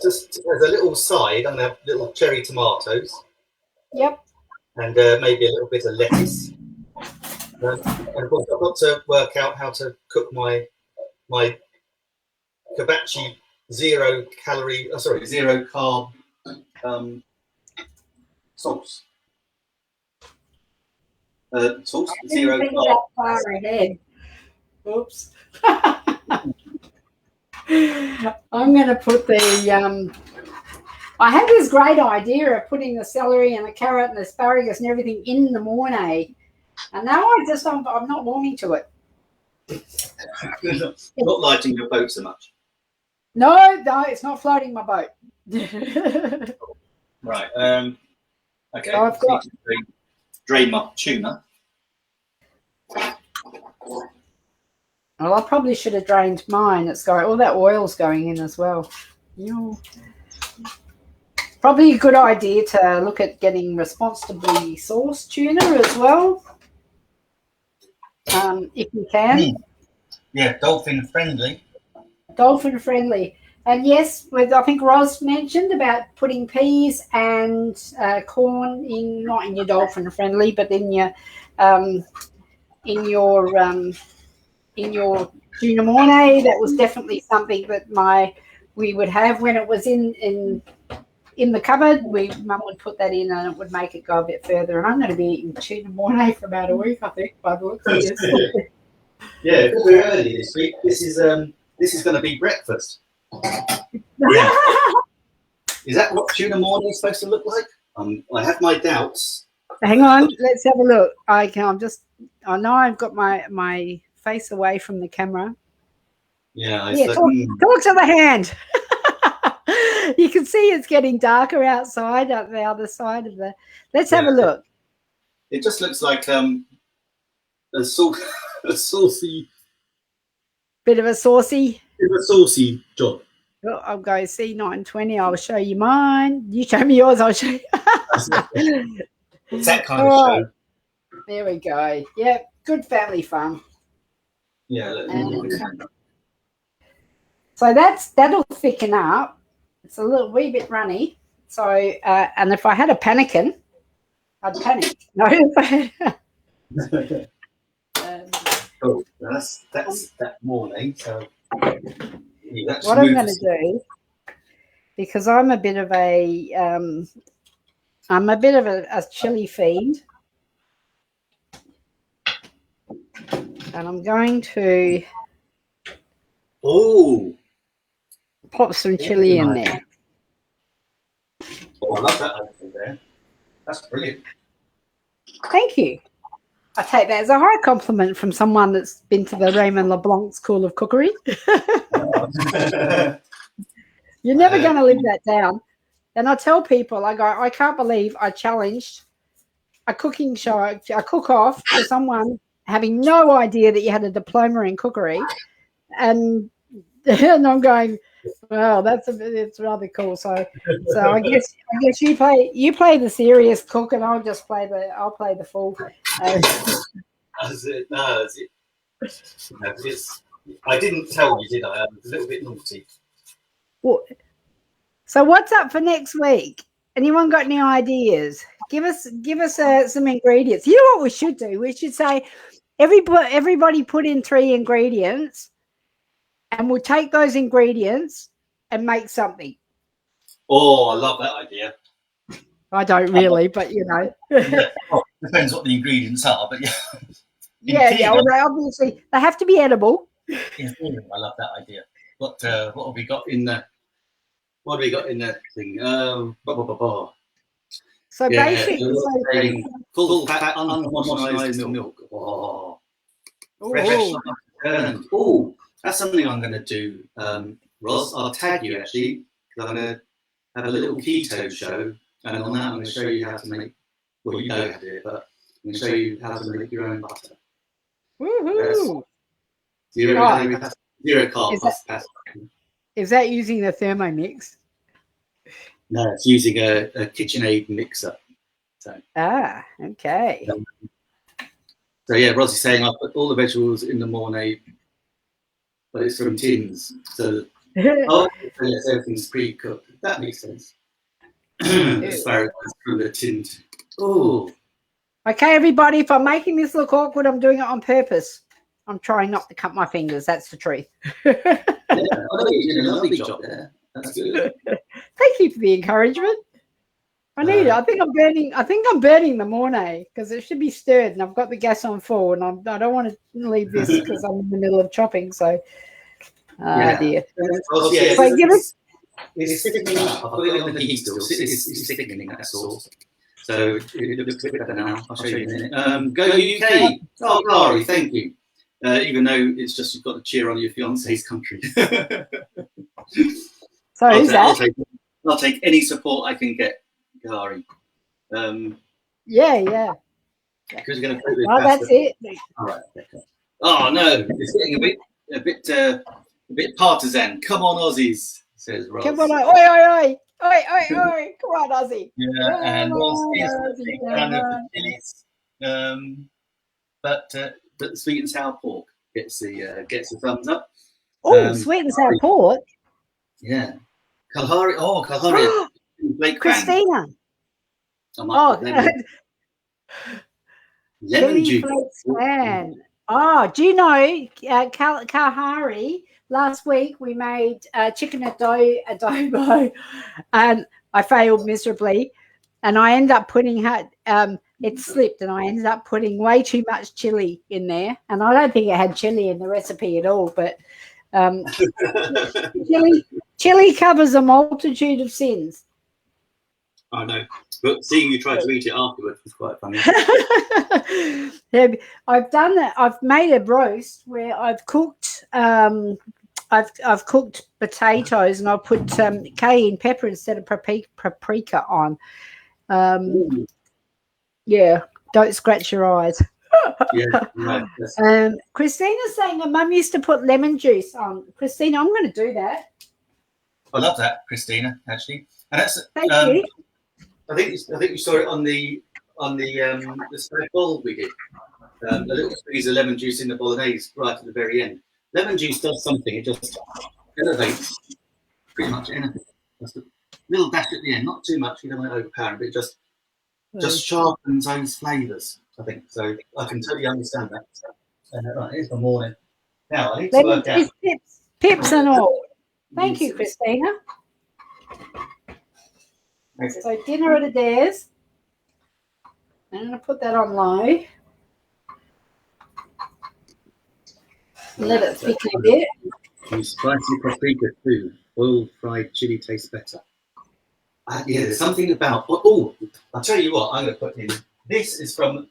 just as a little side. I'm going to have little cherry tomatoes. Yep. And maybe a little bit of lettuce. And of course, I've got to work out how to cook my hibachi zero carb sauce. Zero carb. Far ahead. Oops. I'm going to put the. I had this great idea of putting the celery and the carrot and the asparagus and everything in the mornay, and now I'm not warming to it. Not lighting your boat so much. No, it's not floating my boat. Right. Okay. So I've got drain my tuna. Well, I probably should have drained mine. It's got all that oil's going in as well. Probably a good idea to look at getting responsibly sourced tuna as well, if you can. Yeah, dolphin friendly. Dolphin friendly. And yes, I think Roz mentioned about putting peas and corn in, not in your dolphin friendly, but in your tuna mornay. That was definitely something that we would have when it was in the cupboard. Mum would put that in and it would make it go a bit further. And I'm going to be eating tuna mornay for about a week, I think, by the looks of this. Yeah, because we're early this week. This is going to be breakfast. Yeah. Is that what tuna mornay is supposed to look like? I have my doubts. Hang on, let's have a look. I know I've got my face away from the camera. Yeah, talk to the hand. You can see it's getting darker outside at the other side of the. Let's have a look. It just looks like a saucy. Bit of a saucy. Bit of a saucy job. Well, I'll go C920. I'll show you mine. You show me yours. I'll show you. It's that kind of show. There we go. Yeah, good family fun. Yeah. So that'll thicken up. It's a wee bit runny. So and if I had a pannikin, I'd panic. No. Cool. That's that morning. So what I'm going to do, because I'm a bit of a chili fiend, and I'm going to pop some chili in there. Oh, I love that opening there. That's brilliant. Thank you. I take that as a high compliment from someone that's been to the Raymond LeBlanc School of Cookery. You're never going to live that down. And I tell people, I go, I can't believe I challenged a cooking show, a cook-off to someone having no idea that you had a diploma in cookery. And I'm going, well, it's rather cool. So I guess you play the serious cook, and I'll play the fool. I didn't tell you, did I? I was a little bit naughty. Well, so what's up for next week? Anyone got any ideas? Give us some ingredients. You know what we should do? We should say everybody put in 3 ingredients, and we'll take those ingredients and make something. Oh, I love that idea. I don't really, but you know. Well, depends what the ingredients are, but yeah. Yeah. Well, obviously they have to be edible. I love that idea. What have we got in the? What have we got in the thing? So basically, full fat, unhomogenized milk. Oh, fresh. Oh, that's something I'm going to do. Roz, I'll tag you actually, because I'm going to have a little keto show, and on that I'm going to show you how to make. Well, you know how to do it, but I'm going to show you how to make your own butter. Woohoo! Zero carb pasta. Is that using the Thermomix? No, it's using a KitchenAid mixer. So. Okay. So yeah, Rossie's saying I put all the vegetables in the Mornay, but it's from tins. So yes, everything's pre-cooked. That makes sense. Asparagus from the tin. Oh. Okay, everybody. If I'm making this look awkward, I'm doing it on purpose. I'm trying not to cut my fingers. That's the truth. Yeah, I know you did a lovely job there. That's good. Thank you for the encouragement. I need it. I think I'm burning the Mornay because it should be stirred, and I've got the gas on full, and I don't want to leave this because I'm in the middle of chopping. So, dear. Well, yeah, so give us. It's thickening up. I've got it on the heat still. It's thickening that sauce. So it looks a bit better now. I'll show you in a minute. Go UK. Oh, Gary, thank you. Even though it's just you've got to cheer on your fiance's country. So who's that? I'll take any support I can get, Gary. Yeah. Because you're going to put with that's it. All right. Oh no, it's getting a bit partisan. Come on, Aussies, says Ross. Come on, oi! Come on, Aussie. Yeah, and Ross is kind of the chilies, but the sweet and sour pork gets the thumbs up. Oh, sweet and sour pork. Yeah. Kalahari. Blake Christina. Lemon juice. Oh, do you know Kalahari? Last week we made chicken adobo, and I failed miserably. And I ended up putting it slipped, and I ended up putting way too much chili in there. And I don't think it had chili in the recipe at all, but chili covers a multitude of sins. I know, but seeing you try to eat it afterwards was quite funny. Yeah, I've done that. I've made a roast where I've cooked. I've cooked potatoes, and I put cayenne pepper instead of paprika on. Yeah, don't scratch your eyes. Yeah, right. Christina's saying her mum used to put lemon juice on. Christina, I'm going to do that. I love that, Christina. Actually, and that's thank you. I think you saw it on the spare bowl we did. A little squeeze of lemon juice in the bolognese right at the very end. Lemon juice does something; it just elevates pretty much anything. Just a little dash at the end, not too much. You don't want to overpower it, but it just sharpens those flavours. I think so. I can totally understand that. Right, here's the morning. Now I need to work out pips and all. Thank you, Christina. Okay. So dinner at Adaire's. I'm going to put that on low. Let it thicken a bit. And spicy paprika too. Oil fried chili tastes better. Yeah, there's something about. Oh, I'll tell you what. I'm going to put in. This is from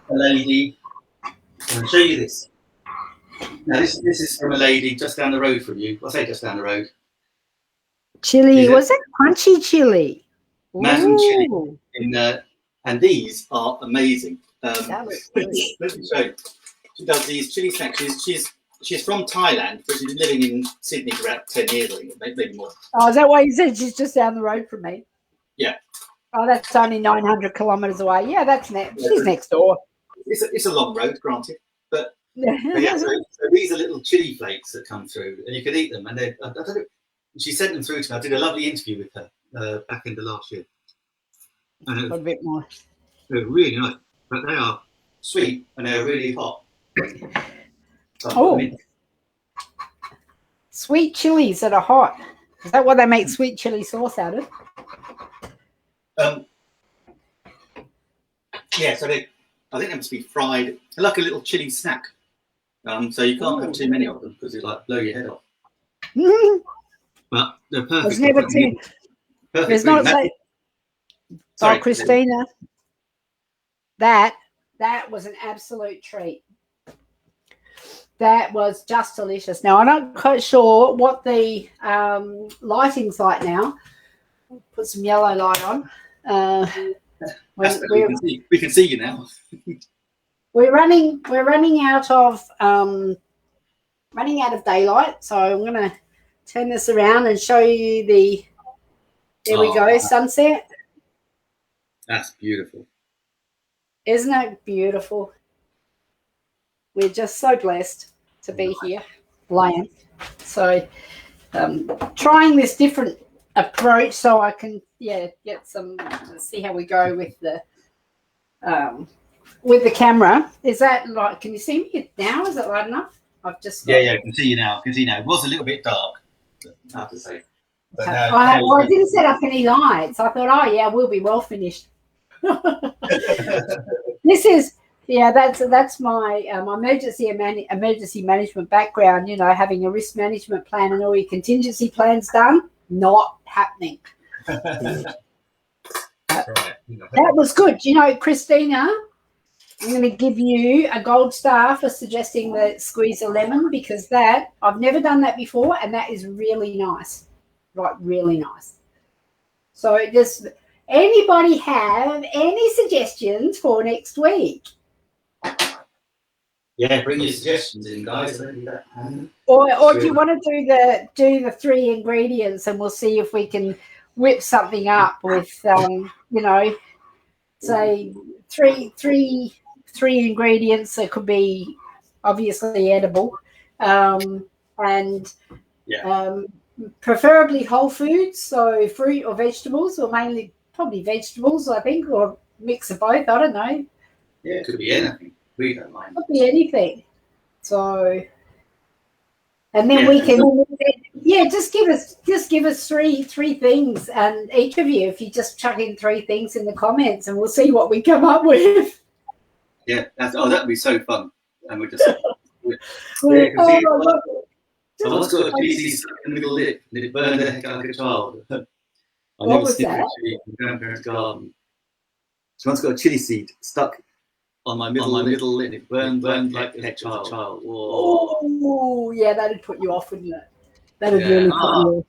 a lady. I'll show you this. Now, this is from a lady just down the road from you. I'll say just down the road. Chili. Was that crunchy chili? Madam Chili. Ooh. And these are amazing. That looks good. Let me show you. She does these chili snacks. She's from Thailand, but she's been living in Sydney for about 10 years, I think, maybe more. Oh, is that why you said she's just down the road from me? Yeah. Oh, that's only 900 kilometres away. Yeah, that's she's next door. It's a long road, granted, but yeah. So these are little chili flakes that come through, and you can eat them. And I don't know, she sent them through to me. I did a lovely interview with her back in the last year. And a bit more. They're really nice, but they are sweet and they're really hot. Oh, sweet chilies that are hot. Is that what they make sweet chili sauce out of? Yeah, so I think they must be fried. They're like a little chili snack. So you can't have too many of them because it blow your head off. But they're perfect. There's never too. There's not so. Sorry, Christina. That was an absolute treat. That was just delicious. Now, I'm not quite sure what the lighting's like now. Put some yellow light on. We can see you now. We're running out of daylight, so I'm going to turn this around and show you the. There we go, sunset. That's beautiful. Isn't it beautiful? We're just so blessed to be here, land. So, trying this different approach so I can, get some. See how we go with the camera. Is that like? Can you see me now? Is it light enough? I've just. Yeah, I can see you now. It was a little bit dark, I have to say. But I didn't set up any lights. I thought, we'll be well finished. This is that's my emergency management background. Having a risk management plan and all your contingency plans done, not happening. Right. That was good. Christina, I'm going to give you a gold star for suggesting the squeeze a lemon, because that I've never done that before, and that is really nice. Like, really nice. So just anybody have any suggestions for next week? Yeah, bring your suggestions in, guys. Or do you want to do the 3 ingredients, and we'll see if we can whip something up with say three ingredients that could be obviously edible, and preferably whole foods, so fruit or vegetables, or mainly probably vegetables, I think, or mix of both. I don't know. Yeah, it could be anything. We don't mind. Could be anything. So, and then we can, just give us three things, and each of you, if you just chuck in 3 things in the comments, and we'll see what we come up with. Yeah, that'd be so fun, and we just. I once got a cheesy stuck in the middle lip, and it burned the heck out of a child. What was that? In my grandparents' garden. So once got a chili seed stuck on my middle lip, and it burned like a heck of a child. Oh, yeah, that'd put you off, wouldn't it? That'd really put you off.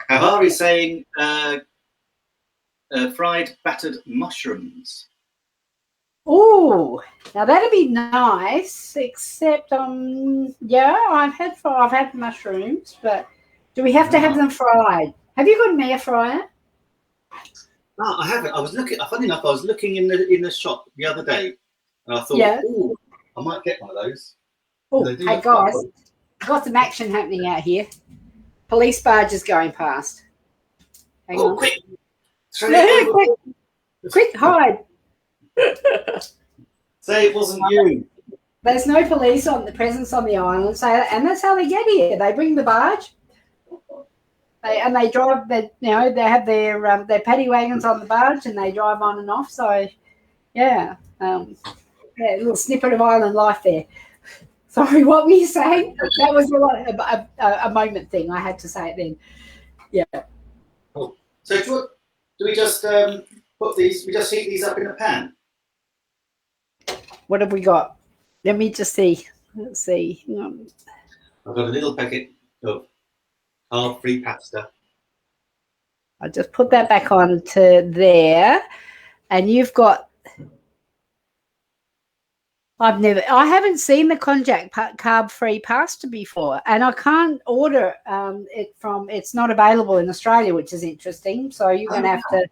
Havari's saying fried battered mushrooms. Oh, now that'd be nice. Except, I've had mushrooms, but do we have to have them fried? Have you got an air fryer? No, I haven't. I was looking. Funny enough, I was looking in the shop the other day, and I thought, I might get one of those. Oh, hey guys, got some action happening out here. Police barges going past. Hang on. Quick! Quick, hide. Say it wasn't you. There's no police presence on the island, and that's how they get here. They bring the barge, and they drive. They have their paddy wagons on the barge, and they drive on and off. So, a little snippet of island life there. Sorry, what were you saying? That was a moment thing. I had to say it then. Yeah. Cool. So do we just put these? We just heat these up in a pan. What have we got? Let me just see. Let's see. I've got a little packet of carb-free pasta. I'll just put that back on to there. And you've got, I haven't seen the konjac carb-free pasta before, and I can't order it from, it's not available in Australia, which is interesting. So you're going to have to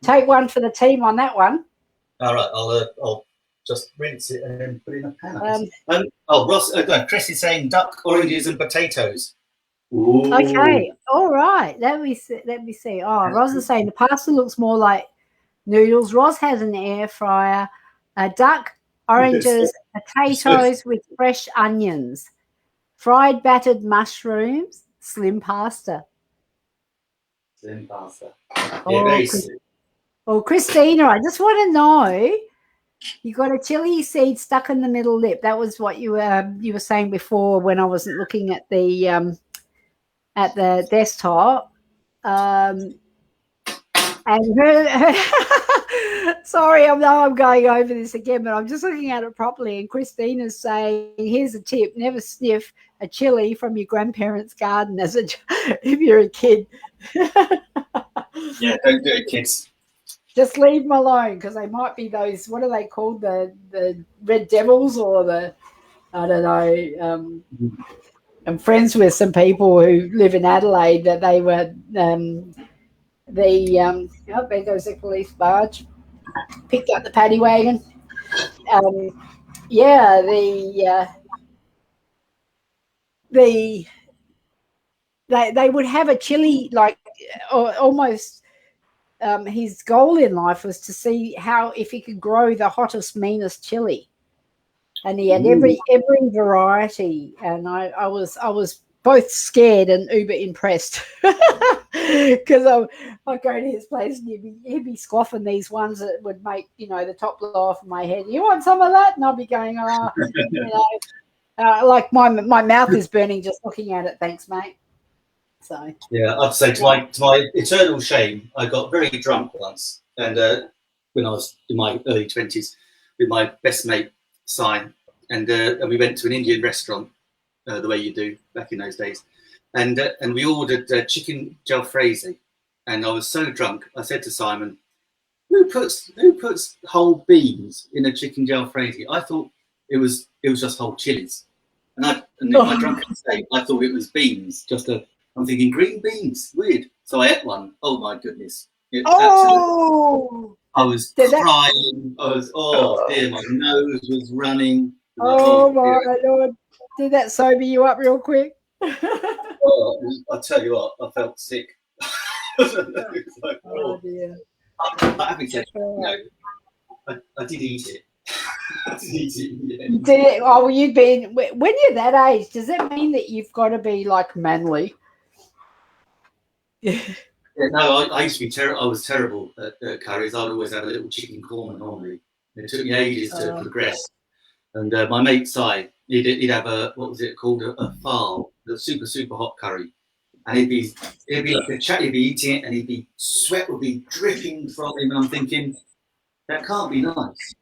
take one for the team on that one. All right, I'll just rinse it and then put it in a pan. Ross, Chris is saying duck, oranges, and potatoes. Ooh. Okay, all right. Let me see. Oh, Roz is saying the pasta looks more like noodles. Roz has an air fryer. Duck, oranges, potatoes with fresh onions, fried battered mushrooms, slim pasta. Slim pasta. Oh, Christina, I just want to know, you got a chili seed stuck in the middle lip. That was what you were saying before when I wasn't looking at the desktop. And her sorry, I'm going over this again, but I'm just looking at it properly. And Christina's saying, here's a tip: never sniff a chili from your grandparents' garden if you're a kid. Yeah, don't do it, kids. Just leave them alone, because they might be those, what are they called, the red devils, or the, I don't know. I'm friends with some people who live in Adelaide that they were there goes the police barge, picked up the paddy wagon. They would have a chili, like almost. His goal in life was to see if he could grow the hottest, meanest chili, and he had every variety. And I was both scared and uber impressed, because I'd go to his place and he'd be scoffing these ones that would make the top blow off of my head. You want some of that? And I'd be going, like my mouth is burning just looking at it. Thanks, mate. So yeah, I'd say to my eternal shame, I got very drunk once, and when I was in my early 20s, with my best mate Si, and we went to an Indian restaurant, the way you do back in those days, and we ordered chicken jalfrezi, and I was so drunk, I said to Simon, "Who puts whole beans in a chicken jalfrezi?" I thought it was just whole chilies, and in my drunken state, I thought it was beans, I'm thinking green beans, weird. So I ate one. Oh my goodness! Oh, I was crying. Dear, my nose was running. Oh my Lord! Did that sober you up real quick? I'll tell you what, I felt sick. Oh dear! Having said, I did eat it. Did it? Oh, well, you've been, when you're that age, does that mean that you've got to be like manly? Yeah, no, I used to be terrible. I was terrible at curries. I'd always have a little chicken korma normally. It took me ages to progress. And my mate Si, he'd have what was it called, a fal, the super hot curry, and he'd be like a chat. He'd be eating it, and sweat would be dripping from him. And I'm thinking, that can't be nice.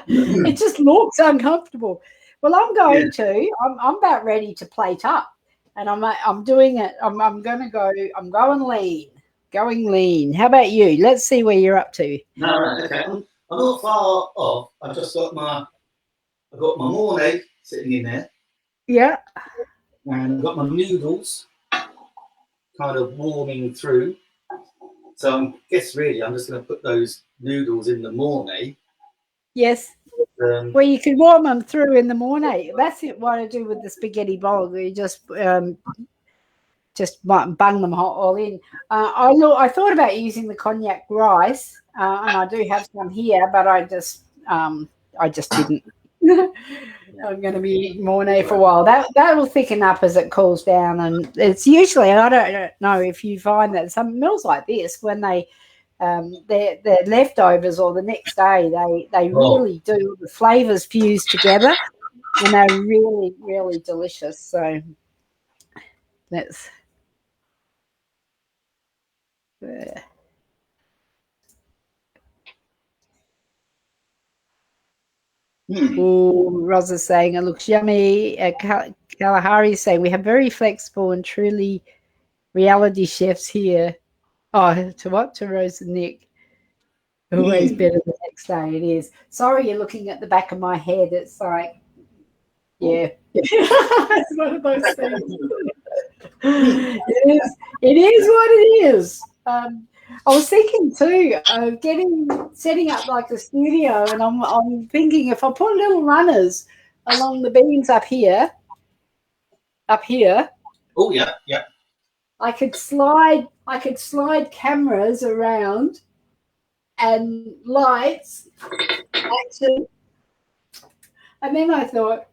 It just looks uncomfortable. Well, I'm going to. I'm about ready to plate up, and I'm doing it. I'm going to go. I'm going lean. How about you? Let's see where you're up to. No, right, okay. I'm not far off. I've just got my Mornay sitting in there. Yeah. And I've got my noodles kind of warming through. So I guess really I'm just going to put those noodles in the Mornay. Yes. Well, you can warm them through in the Mornay. That's what I do with the spaghetti bowl. You just bung them all in. I thought about using the cognac rice, and I do have some here, but I just didn't. I'm going to be eating Mornay for a while. That will thicken up as it cools down, and it's usually, I don't know if you find that some meals like this, when they're leftovers or the next day, they really do, the flavors fuse together, and they're really, really delicious. So that's Oh, Roz is saying it looks yummy. Kalahari is saying we have very flexible and truly reality chefs here. Oh, to what? To Rose and Nick. Always better the next day. It is. Sorry, you're looking at the back of my head. It's like, yeah. It's one of those things. It is what it is. I was thinking too of setting up like a studio, and I'm thinking if I put little runners along the beams up here. Oh yeah. I could slide cameras around and lights, action, and then I thought,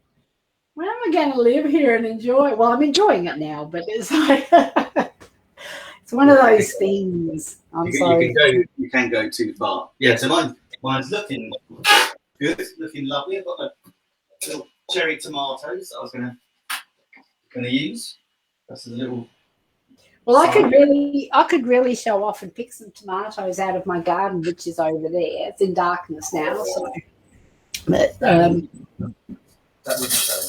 when am I going to live here and enjoy it? Well, I'm enjoying it now, but it's like it's one of those things. You can go too far. Yeah, so mine's looking good, looking lovely. I've got a little cherry tomatoes that I was gonna use. That's a little. Well, I could really show off and pick some tomatoes out of my garden, which is over there. It's in darkness now, so. But that wouldn't show.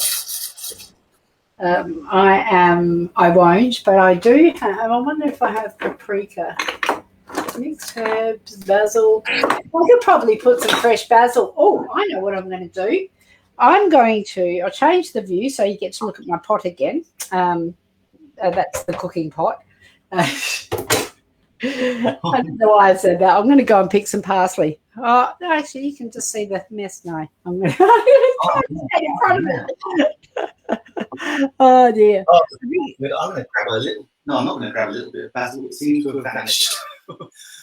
I won't, but I do have. I wonder if I have paprika, mixed herbs, basil. I could probably put some fresh basil. Oh, I know what I'm going to do. I'll change the view so you get to look at my pot again. That's the cooking pot. I don't know why I said that. I'm going to go and pick some parsley. Oh, no, actually, you can just see the mess now. I'm going to stand in front of it. Oh, dear. Oh, I'm going to grab a little. No, I'm not going to grab a little bit of basil. It seems to have vanished.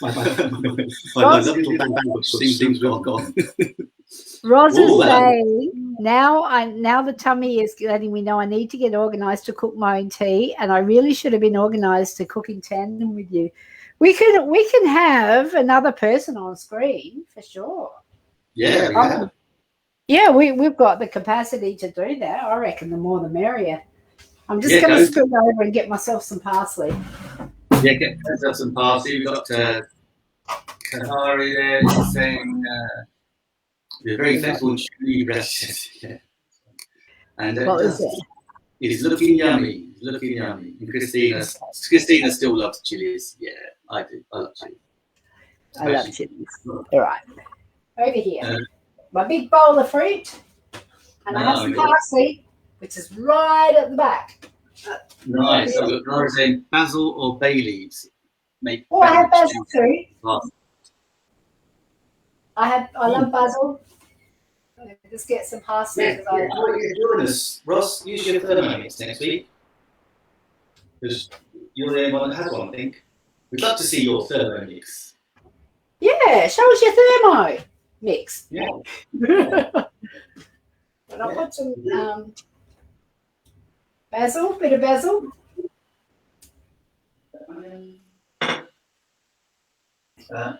my little basil seems to have gone. Roz is saying, now the tummy is letting me know I need to get organised to cook my own tea, and I really should have been organised to cook in tandem with you. We can have another person on screen for sure. Yeah, yeah, we've got the capacity to do that. I reckon the more the merrier. I'm just going to scoot over and get myself some parsley. Yeah, get yourself some parsley. We've got Kahari there saying we're very flexible and chewy breasted. Yeah. And it is looking yummy. And Christina still loves chilies. Yeah, I do. I love chilies. I love chilies. All right. Over here. My big bowl of fruit. And I have some parsley, which is right at the back. Nice. So I've got saying basil or bay leaves. I have basil too. I love basil. Just get some parsley. Yeah, join us, Ross. Use your Thermomix next week. Because you're the only one that has one, I think. We'd love to see your Thermomix. Yeah, show us your Thermomix. Yeah. And I'll put some bit of basil.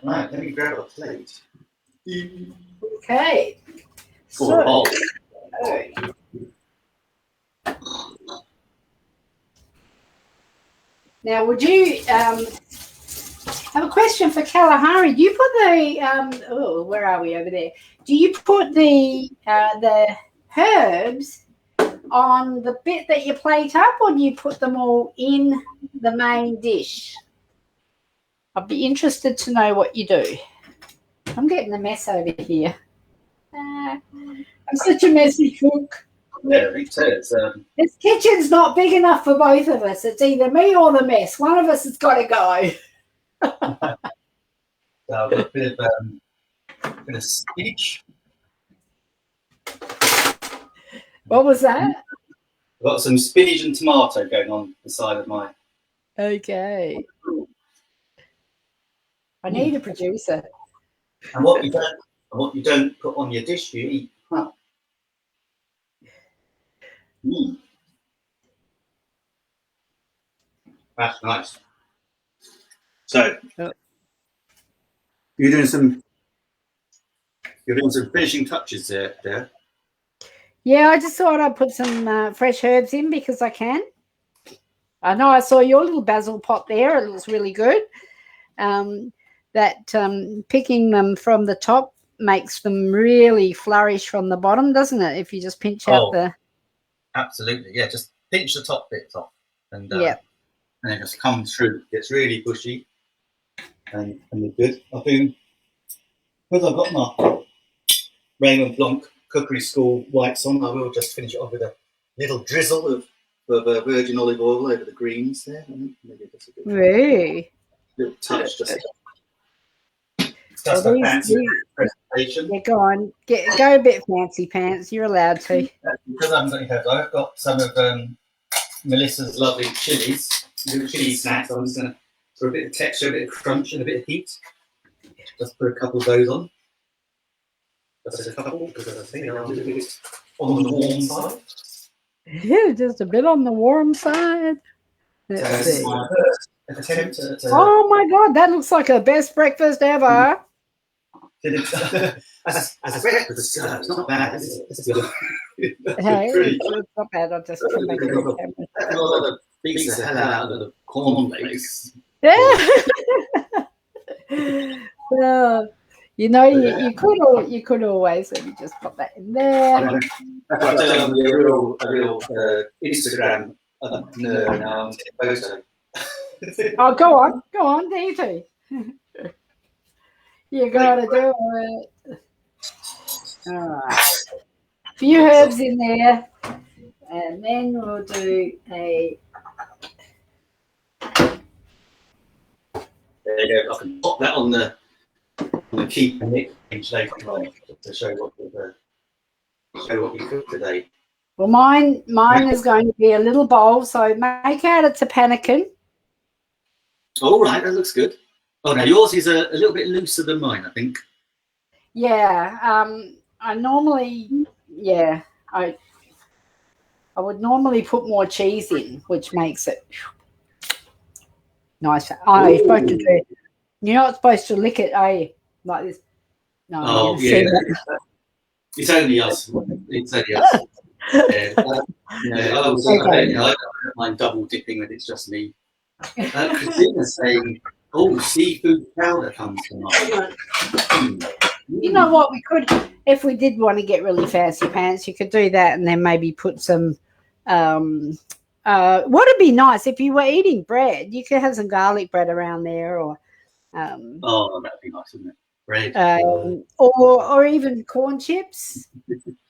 Right, let me grab a plate. Okay. Now, would you have a question for Kalahari? Do you put the where are we over there? Do you put the herbs on the bit that you plate up, or do you put them all in the main dish? I'd be interested to know what you do. I'm getting a mess over here. I'm such a messy cook. Yeah, me too. This kitchen's not big enough for both of us. It's either me or the mess. One of us has got to go. So I've got a bit of spinach. What was that? I've got some spinach and tomato going on the side of my. Okay. I need a producer. And what you don't put on your dish, you eat. Huh? That's nice. So you're doing some finishing touches there. Yeah, I just thought I'd put some fresh herbs in because I can. I know I saw your little basil pot there. It looks really good. Picking them from the top makes them really flourish from the bottom, doesn't it? If you just pinch out the. Absolutely, yeah. Just pinch the top bits off, and yeah, and it just comes through. It's really bushy, and they're good. I've been because I've got my Raymond Blanc Cookery School whites on. I will just finish it off with a little drizzle of virgin olive oil over the greens there. Maybe that's a good little touch. Just a fancy presentation. Yeah, go on. Go a bit fancy pants. You're allowed to. Because I haven't got any herbs, I've got some of Melissa's lovely chilies, little chili snacks. I'm just going to, for a bit of texture, a bit of crunch, and a bit of heat, just put a couple of those on. Just a couple, because I think they're a little bit on the warm side. Yeah, just a bit on the warm side. Let's see. My first attempt at, oh my God, that looks like the best breakfast ever. As a breakfast, it's not bad. It's good. Hey, it's not bad. I'll just come back to the camera. A lot of beats the hell out of the cornflakes. Yeah. Well, you know, you could always let me just pop that in there. That's what I'm a real Instagram nerd now. Photo. Oh, go on, there you do. You gotta do it. All right. A few herbs in there, and then we'll do a. There you go. I can pop that on the keep and Nick page later on to show what we cooked today. Well, mine is going to be a little bowl, so make out it's a pannikin. All right, that looks good. Oh, now yours is a little bit looser than mine, I think. Yeah, I normally, I would normally put more cheese in, which makes it nice. Oh, you're supposed to do. You're not supposed to lick it, are you? Like this. No. Oh, yeah. It's only us. It's only us. I don't mind double dipping when it's just me. Christina's saying, "Oh, seafood powder comes to mind." You know what? We could, if we did want to get really fancy pants, you could do that, and then maybe put some. What'd be nice if you were eating bread? You could have some garlic bread around there, or. Oh, that'd be nice, wouldn't it? Bread. Or even corn chips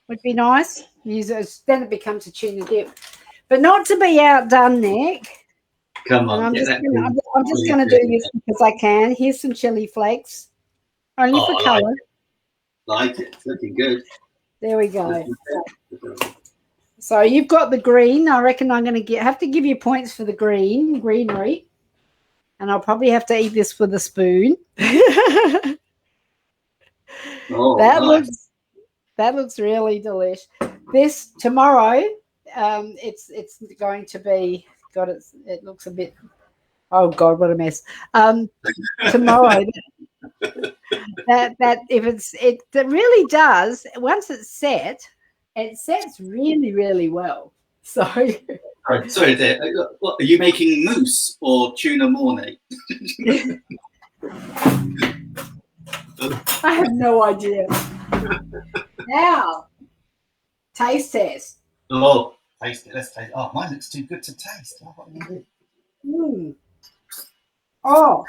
would be nice. Then it becomes a tuna dip, but not to be outdone, Nick. Come on. I'm just going to do this because I can. Here's some chili flakes, only for colour. Like it. It's looking good. There we go. So you've got the green. I reckon I'm going to have to give you points for the greenery. And I'll probably have to eat this with a spoon. That looks really delicious. This tomorrow, it's going to be. God, it looks a bit. Oh God, what a mess. Tomorrow, that if it really does. Once it's set, it sets really, really well. So. Sorry, there. What are you making? Mousse or tuna mornay? I have no idea. Now, taste test. Oh, taste it. Let's taste it. Oh, mine looks too good to taste. Oh, what are you doing? Oh,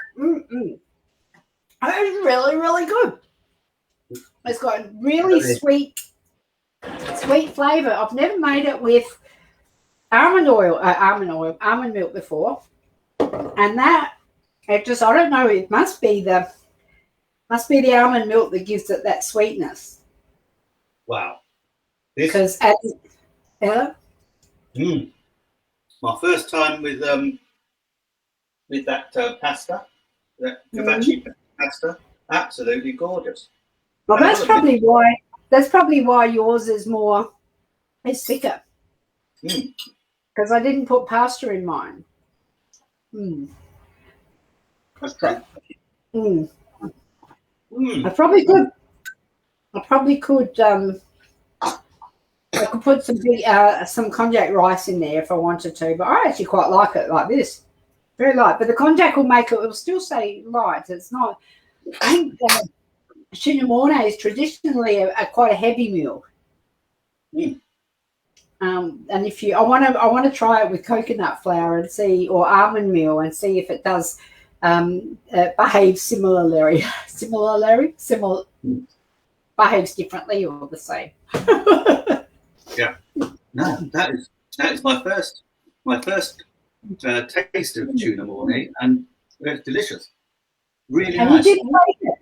that is really, really good. It's got really sweet flavour. I've never made it with almond milk before, and that it just, I don't know, it must be the almond milk that gives it that sweetness. Wow. Because my first time with that pasta, that cabbage pasta, absolutely gorgeous. Well, that's probably why yours is thicker. Because I didn't put pasta in mine. That's great. I probably could. I could put some konjac rice in there if I wanted to, but I actually quite like it like this, very light. But the konjac will make it. It will still say light. It's not. I think Tuna Mornay is traditionally a quite a heavy meal. Mm. And if I want to try it with coconut flour and see, or almond meal, and see if it does behave similarly, behaves differently or the same. Yeah, no, that is my first taste of Tuna Mornay, and it's delicious. Really And nice. you didn't bake it?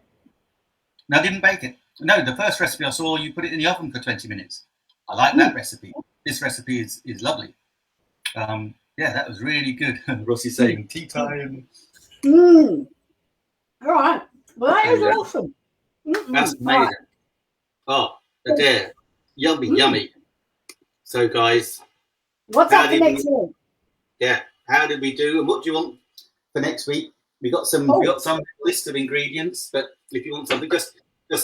No, I didn't bake it. No, the first recipe I saw, you put it in the oven for 20 minutes. I like that recipe. This recipe is lovely. Yeah, that was really good. Rossi's saying tea time. All right. Well, that is awesome. That's amazing. Right. Oh, Adaire. Yummy, yummy. So, guys. What's up for next week? Yeah. How did we do? And what do you want for next week? We got some list of ingredients, but if you want something, just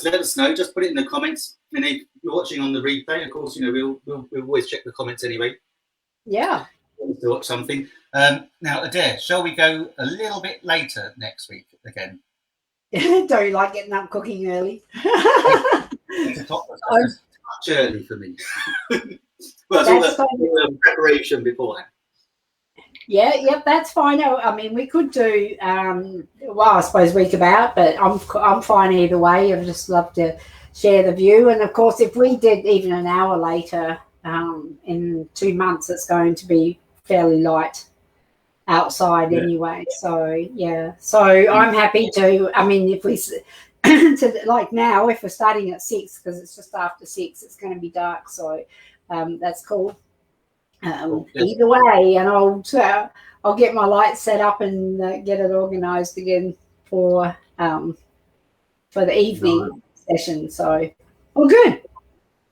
let us know. Just put it in the comments. And if you're watching on the replay, of course, we'll always check the comments anyway. Yeah. To watch something. Now, Adaire, shall we go a little bit later next week again? Don't you like getting up cooking early? It's much early for me. Well, it's all the preparation beforehand. Yeah, yep, that's fine. I mean, we could do, I suppose week about, but I'm fine either way. I'd just love to share the view. And, of course, if we did even an hour later, in 2 months, it's going to be fairly light outside anyway. So, yeah. So I'm happy to, I mean, if we, like now, if we're starting at 6, because it's just after 6, it's going to be dark. So that's cool. Either way, and I'll get my lights set up and get it organised again for the evening session. So, all good.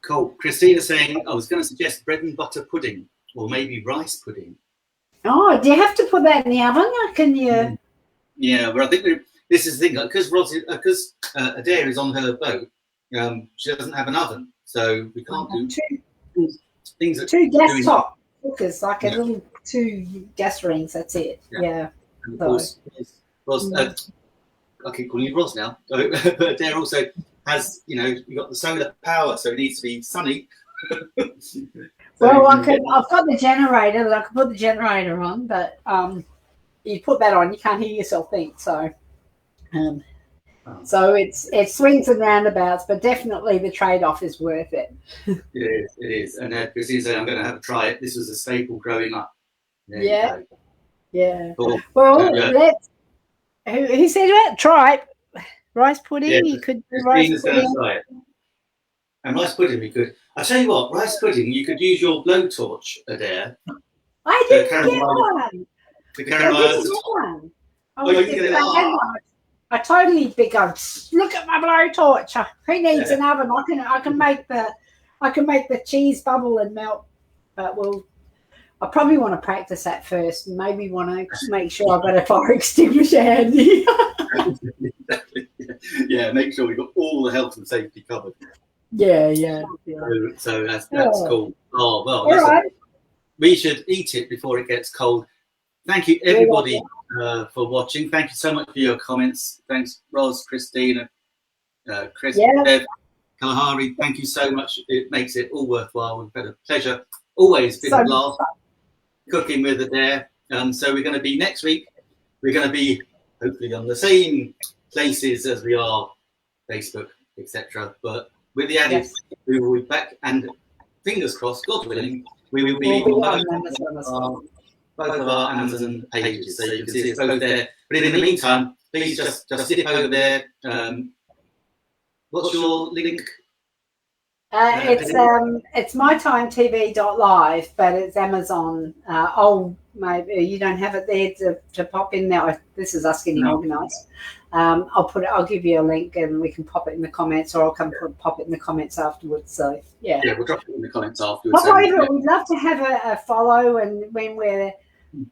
Cool. Christina's saying I was going to suggest bread and butter pudding or maybe rice pudding. Oh, do you have to put that in the oven, or can you? Yeah, well, I think this is the thing because Adaire is on her boat. She doesn't have an oven, so we can't do things. Two gas top cookers, like a little 2 gas rings. That's it. Yeah. And of course, Ros, I keep calling you Ros now, but Adaire also has, you got the solar power, so it needs to be sunny. Well, I've got the generator. I can put the generator on, but you put that on, you can't hear yourself think. So, so it swings and roundabouts, but definitely the trade-off is worth it. It is. And Christine said, I'm going to have to try it. This was a staple growing up. Yeah. Cool. Well, let's. Who said that? Try it. Rice pudding. Yeah, you could do rice pudding. Try it. And rice pudding, we could. I'll tell you what, rice pudding, you could use your blowtorch, Adaire. I didn't get one. The caramelized one. I totally because look at my blowtorch. Who needs an oven? I can make the cheese bubble and melt. But I probably want to practice that first, and maybe want to make sure I've got a fire extinguisher handy. Yeah, make sure we've got all the health and safety covered. Yeah. So that's cool. Oh well, listen, right. We should eat it before it gets cold. Thank you, everybody, for watching. Thank you so much for your comments. Thanks, Ros, Christina, Chris, Bev, Kalahari. Thank you so much. It makes it all worthwhile. We've had a pleasure. Always been a blast cooking with Adaire. So we're going to be next week. We're going to be hopefully on the same places as we are, Facebook, etc. But with the added, we will be back, and fingers crossed, God willing, we will be on both of our Amazon pages, so you can see us both there. But in the meantime, please just dip over there. What's your link? It's mytimetv.live, but it's Amazon. Maybe you don't have it there to pop in there. This is us getting organised. I'll give you a link and we can pop it in the comments, or I'll pop it in the comments afterwards. So yeah, we'll drop it in the comments afterwards. We'd love to have a follow, and when we're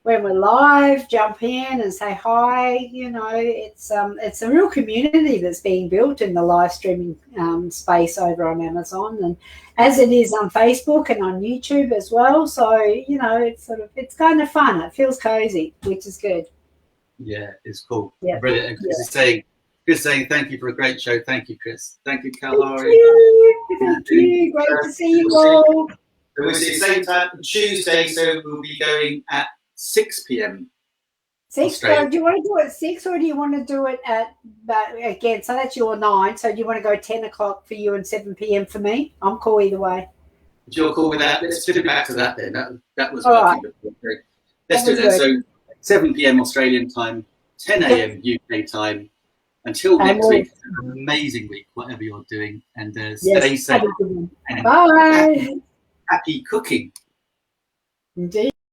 live, jump in and say hi. It's a real community that's being built in the live streaming space over on Amazon, and as it is on Facebook and on YouTube as well. So it's kind of fun. It feels cozy, which is good. Yeah, it's cool. Yeah. Brilliant. As I say, Chris saying thank you for a great show. Thank you, Chris. Thank you, Thank Kalahari. you. Thank you. Great to see you all. So we'll see the same time Tuesday, so we'll be going at 6 p.m. 6. So do you want to do it at 6 or do you want to do it at, again, so that's your 9. So do you want to go 10 o'clock for you and 7 p.m. for me? I'm cool either way. If you're cool with that, let's flip it back to that then. That was all working right. before. Let's do it then. So 7 p.m. Australian time, 10 a.m. UK time. Until next week, an amazing week, whatever you're doing. And stay safe. Bye. Happy cooking. Indeed.